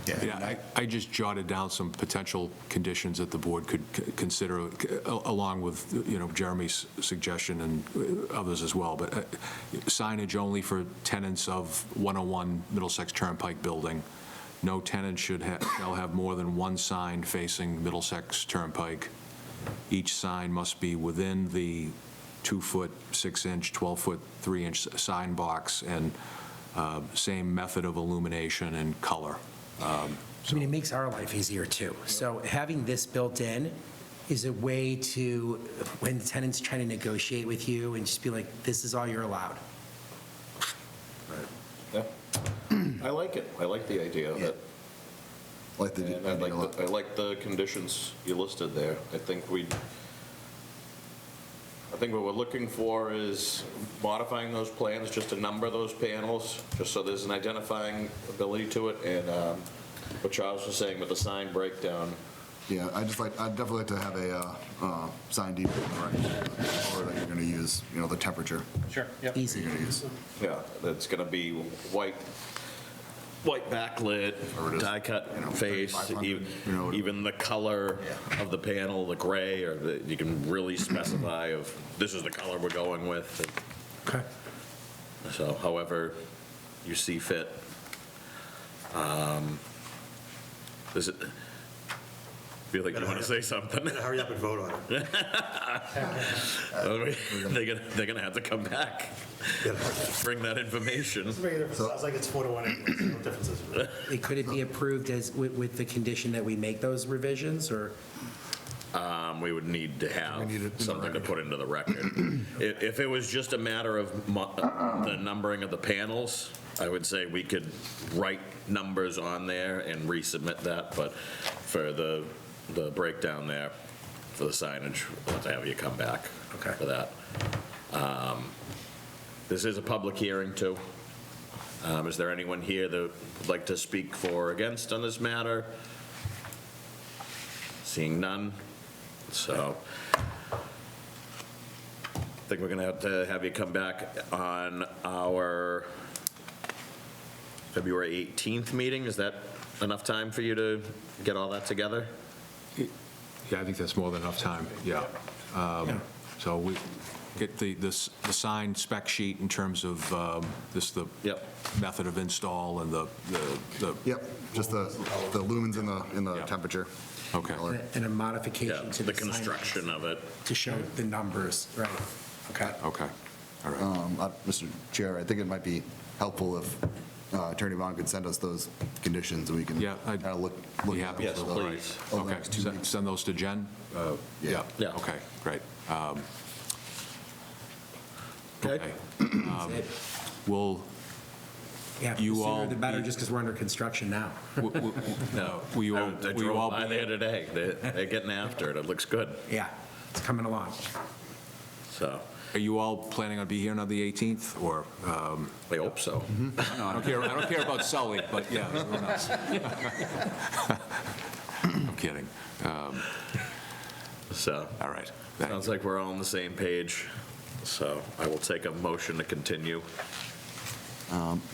Yeah, I just jotted down some potential conditions that the board could consider, along with, Jeremy's suggestion and others as well, but signage only for tenants of 101 Middlesex Turnpike building. No tenant shall have more than one sign facing Middlesex Turnpike. Each sign must be within the 2-foot, 6-inch, 12-foot, 3-inch sign box, and same method of illumination and color. I mean, it makes our life easier, too. So having this built in is a way to, when the tenant's trying to negotiate with you, and just be like, this is all you're allowed. Yeah. I like it. I like the idea of it. Like the, And I like the conditions you listed there. I think what we're looking for is modifying those plans, just to number those panels, just so there's an identifying ability to it, and what Charles was saying with the sign breakdown. yeah, I'd definitely like to have a sign detail, right, or that you're going to use, the temperature. Sure, yep. Easy. You're going to use. Yeah, that's gonna be white backlit, die-cut face, 3500, even the color of the panel, the gray, or you can really specify of, this is the color we're going with. Okay. So however you see fit. Does it, feel like you want to say something? Hurry up and vote on it. They're gonna have to come back, bring that information. Sounds like it's 4-1 anyway, no differences. Could it be approved as, with the condition that we make those revisions, or? We would need to have need it in the something to record. put into the record. If it was just a matter of the numbering of the panels, I would say we could write numbers on there and resubmit that, but for the breakdown there, for the signage, we'll have to have you come back for that. This is a public hearing, too. Is there anyone here that would like to speak for or against on this matter? Seeing none, so I think we're going to have you come back on our February 18th meeting. Is that enough time for you to get all that together? Yeah, I think that's more than enough time, yeah. So we get the signed spec sheet in terms of the Yep. method of install and the Yep, just the lumens and the Yeah. temperature. okay. color. And a Yeah, modification to the the sign construction of it. to show the numbers, right? Okay. Okay, all right. Mr. Chair, I think it might be helpful if Attorney Vaughn could send us those conditions, and we can Yeah, kind of look Be at happy them to. over the- please. over the Okay, next 2 weeks. send those to Jen? Yeah. Yeah. Okay, great. Okay. Will Yeah, the You sooner all the better, be- just because we're under construction now. No, will you I all drove by be, there today. They're getting after it. It looks good, Yeah, it's coming along. so are you all planning on being here on the 18th, or? I hope so. No, I don't care about Sully, but yeah, everyone else. I'm kidding. So, All right. sounds like we're all on the same page. So I will take a motion to continue.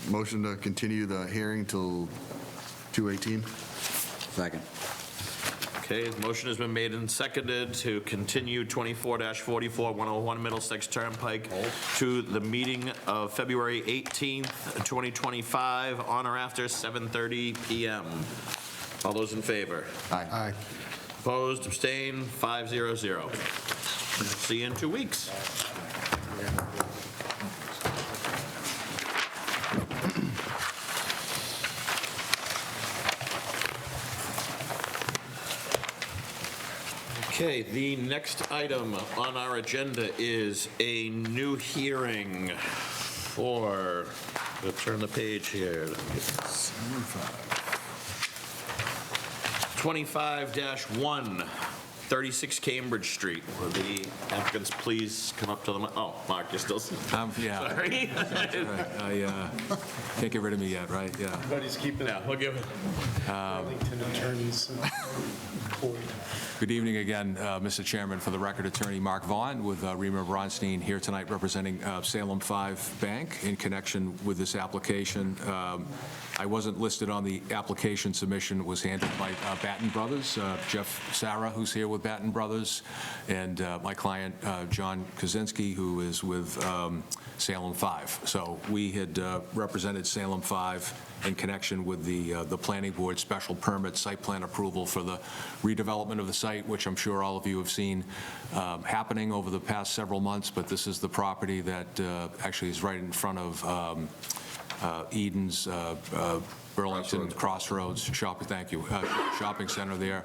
Motion to continue the hearing till 2:18. Second. Okay, the motion has been made and seconded to continue 24-44 101 Middlesex Turnpike to the meeting of February 18th, 2025, on or after 7:30 PM. All those in favor? Aye. Opposed, abstained, 500. See you in 2 weeks. Okay, the next item on our agenda is a new hearing for, let's turn the page here. 25-1, 36 Cambridge Street. Will the applicants please come up to the, oh, Mark, you're still, Yeah. sorry. I can't get rid of me yet, right? Yeah. Everybody's keeping Yeah, we'll give it. Arlington attorneys. Good evening again, Mr. Chairman. For the record, Attorney Mark Vaughn with Reamer Bronstein here tonight representing Salem 5 Bank in connection with this application. I wasn't listed on the application submission. It was handled by Batten Brothers, Jeff Sarah, who's here with Batten Brothers, and my client, John Kaczynski, who is with Salem 5. So we had represented Salem 5 in connection with the planning board special permit site plan approval for the redevelopment of the site, which I'm sure all of you have seen happening over the past several months, but this is the property that actually is right in front of Eden's Burlington Crossroads shopping, thank you, shopping center there.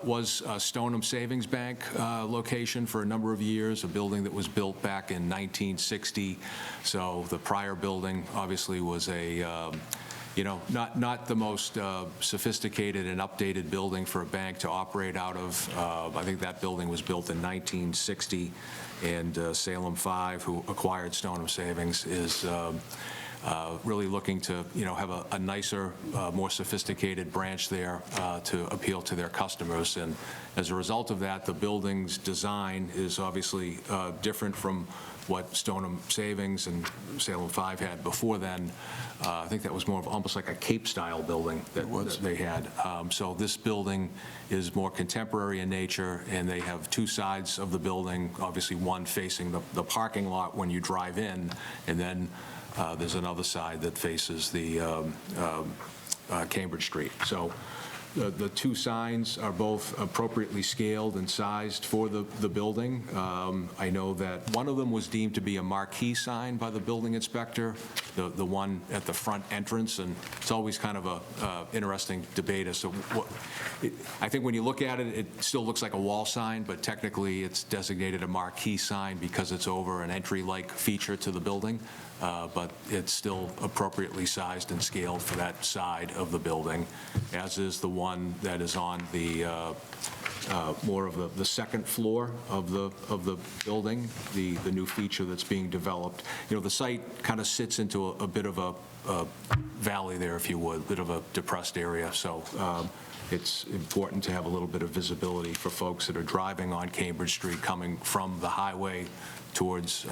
Was Stoneham Savings Bank location for a number of years, a building that was built back in 1960. So the prior building obviously was a not the most sophisticated and updated building for a bank to operate out of. I think that building was built in 1960, and Salem 5, who acquired Stoneham Savings, is really looking to, have a nicer, more sophisticated branch there to appeal to their customers. And as a result of that, the building's design is obviously different from what Stoneham Savings and Salem 5 had before then. I think that was more of almost like a Cape-style building that they had. So this building is more contemporary in nature, and they have two sides of the building, obviously one facing the parking lot when you drive in, and then there's another side that faces the Cambridge Street. So the two signs are both appropriately scaled and sized for the building. I know that one of them was deemed to be a marquee sign by the building inspector, the one at the front entrance, and it's always kind of a interesting debate as to I think when you look at it, it still looks like a wall sign, but technically it's designated a marquee sign because it's over an entry-like feature to the building. But it's still appropriately sized and scaled for that side of the building, as is the one that is on the more of the second floor of the building, the new feature that's being developed. The site kind of sits into a bit of a valley there, if you would, a bit of a depressed area. So it's important to have a little bit of visibility for folks that are driving on Cambridge Street coming from the highway towards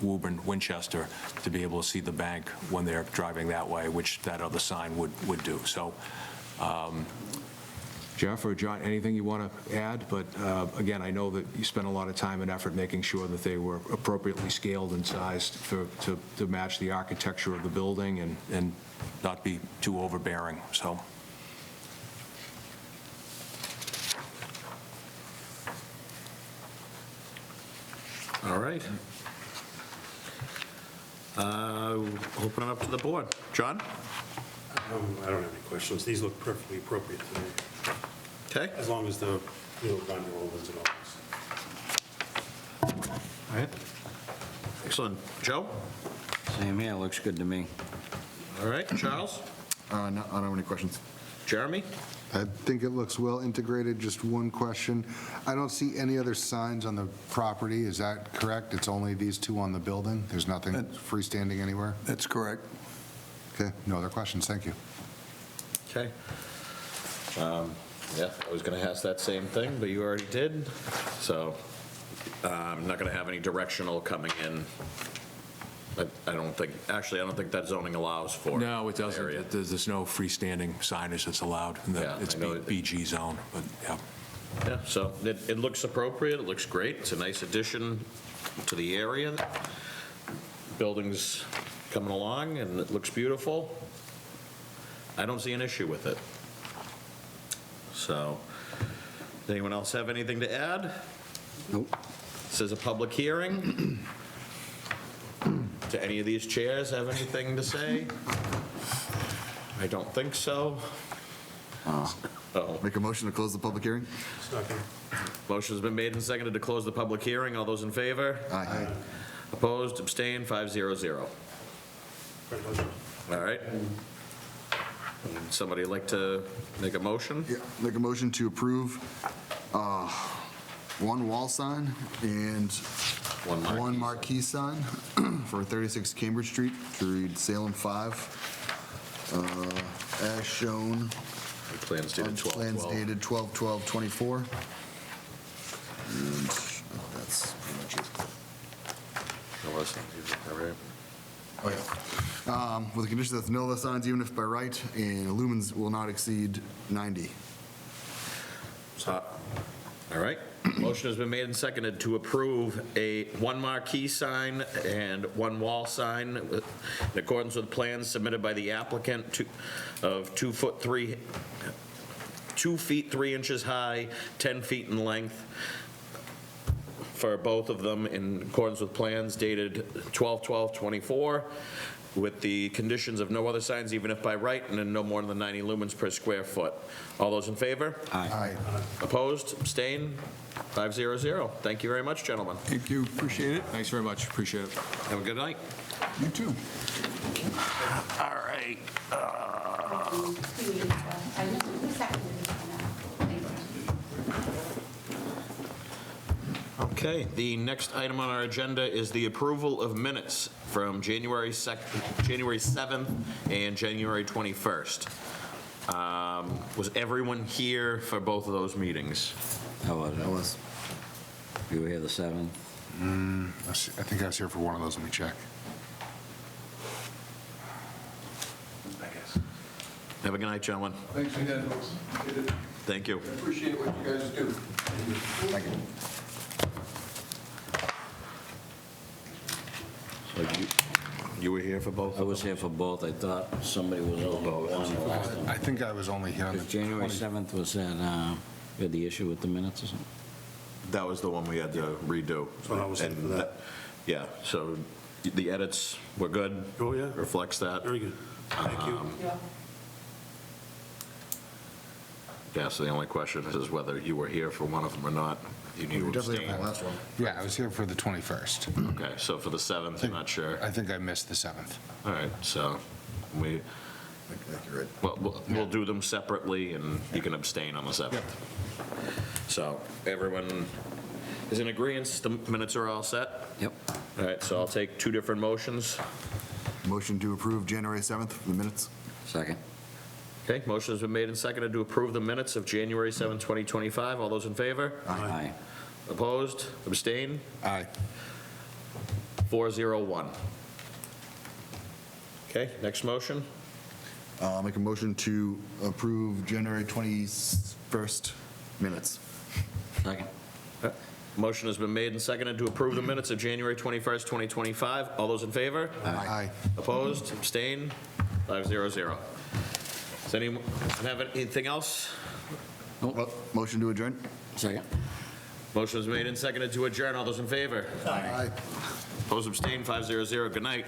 Woburn, Winchester, to be able to see the bank when they're driving that way, which that other sign would do. So, Jeff or John, anything you want to add? But again, I know that you spent a lot of time and effort making sure that they were appropriately scaled and sized to match the architecture of the building and not be too overbearing. So. All right. Open it up to the board. John? I don't have any questions. These look perfectly appropriate to me, Okay. as long as the gondola opens and opens. All right. Excellent. Joe? Same here, looks good to me. All right. Charles? No, I don't have any questions. Jeremy? I think it looks well integrated. Just one question. I don't see any other signs on the property. Is that correct? It's only these two on the building? There's nothing freestanding anywhere? That's correct. Okay, no other questions. Thank you. Okay. Yeah, I was going to ask that same thing, but you already did. So I'm not going to have any directional coming in. I don't think that zoning allows for. No, it doesn't. area. There's no freestanding signage that's allowed. Yeah, It's I know it- BG zone, but yeah. Yeah, so it looks appropriate, it looks great, it's a nice addition to the area. Building's coming along, and it looks beautiful. I don't see an issue with it. So, does anyone else have anything to add? Nope. This is a public hearing. Do any of these chairs have anything to say? I don't think so. Make a motion to close the public hearing? Second. Motion's been made and seconded to close the public hearing. All those in favor? Aye. Opposed, abstained, 500. All right. Somebody like to make a motion? Yeah, make a motion to approve one wall sign and One marquee one marquee sign for 36 Cambridge Street to read Salem 5, as shown The plans on dated 12/12. plans dated 12/12/24. And that's pretty much it. No other signs, all right. Oh, yeah. With the condition that no other signs, even if by right, and lumens will not exceed 90. All right. Motion has been made and seconded to approve one marquee sign and one wall sign in accordance with plans submitted by the applicant of 2 feet 3 inches high, 10 feet in length for both of them in accordance with plans dated 12/12/24 with the conditions of no other signs, even if by right, and then no more than 90 lumens per square foot. All those in favor? Aye. Opposed? Abstained? 500. Thank you very much, gentlemen. Thank you, appreciate it. Thanks very much, appreciate it. Have a good night. You too. All right. Okay, the next item on our agenda is the approval of minutes from January 7th and January 21st. Was everyone here for both of those meetings? How was it? That was, You were here the 7th? I think I was here for one of those. Let me check. Have a good night, gentlemen. Thanks again, folks. Thank you. Appreciate what you guys do. thank you. So you were here for both? I was here for both. I thought somebody was over one last time. I think I was only here on the Because January 20 7th was that, we had the issue with the minutes or something? That was the one we had to redo. So I was in for that. Yeah, so the edits were good? Oh, yeah. Reflects that? Very good. Thank you. Yeah, so the only question is whether you were here for one of them or not. You need We were to definitely abstain. on the last one. Yeah, I was here for the 21st. Okay, so for the 7th, you're not sure? I think I missed the 7th. All right, so we, I think you're right. well, we'll do them separately, and you can abstain on the 7th. So everyone is in agreement, the minutes are all set? Yep. All right, so I'll take two different motions. Motion to approve January 7th for the minutes. Second. Okay, motion has been made and seconded to approve the minutes of January 7, 2025. All those in favor? Aye. Opposed? Abstained? Aye. 401. Okay, next motion. I'll make a motion to approve January 21st minutes. Second. Motion has been made and seconded to approve the minutes of January 21st, 2025. All those in favor? Aye. Opposed? Abstained? 500. Does anyone have anything else? Motion to adjourn? Second. Motion is made and seconded to adjourn. All those in favor? Aye. Opposed? Abstained? 500. Good night.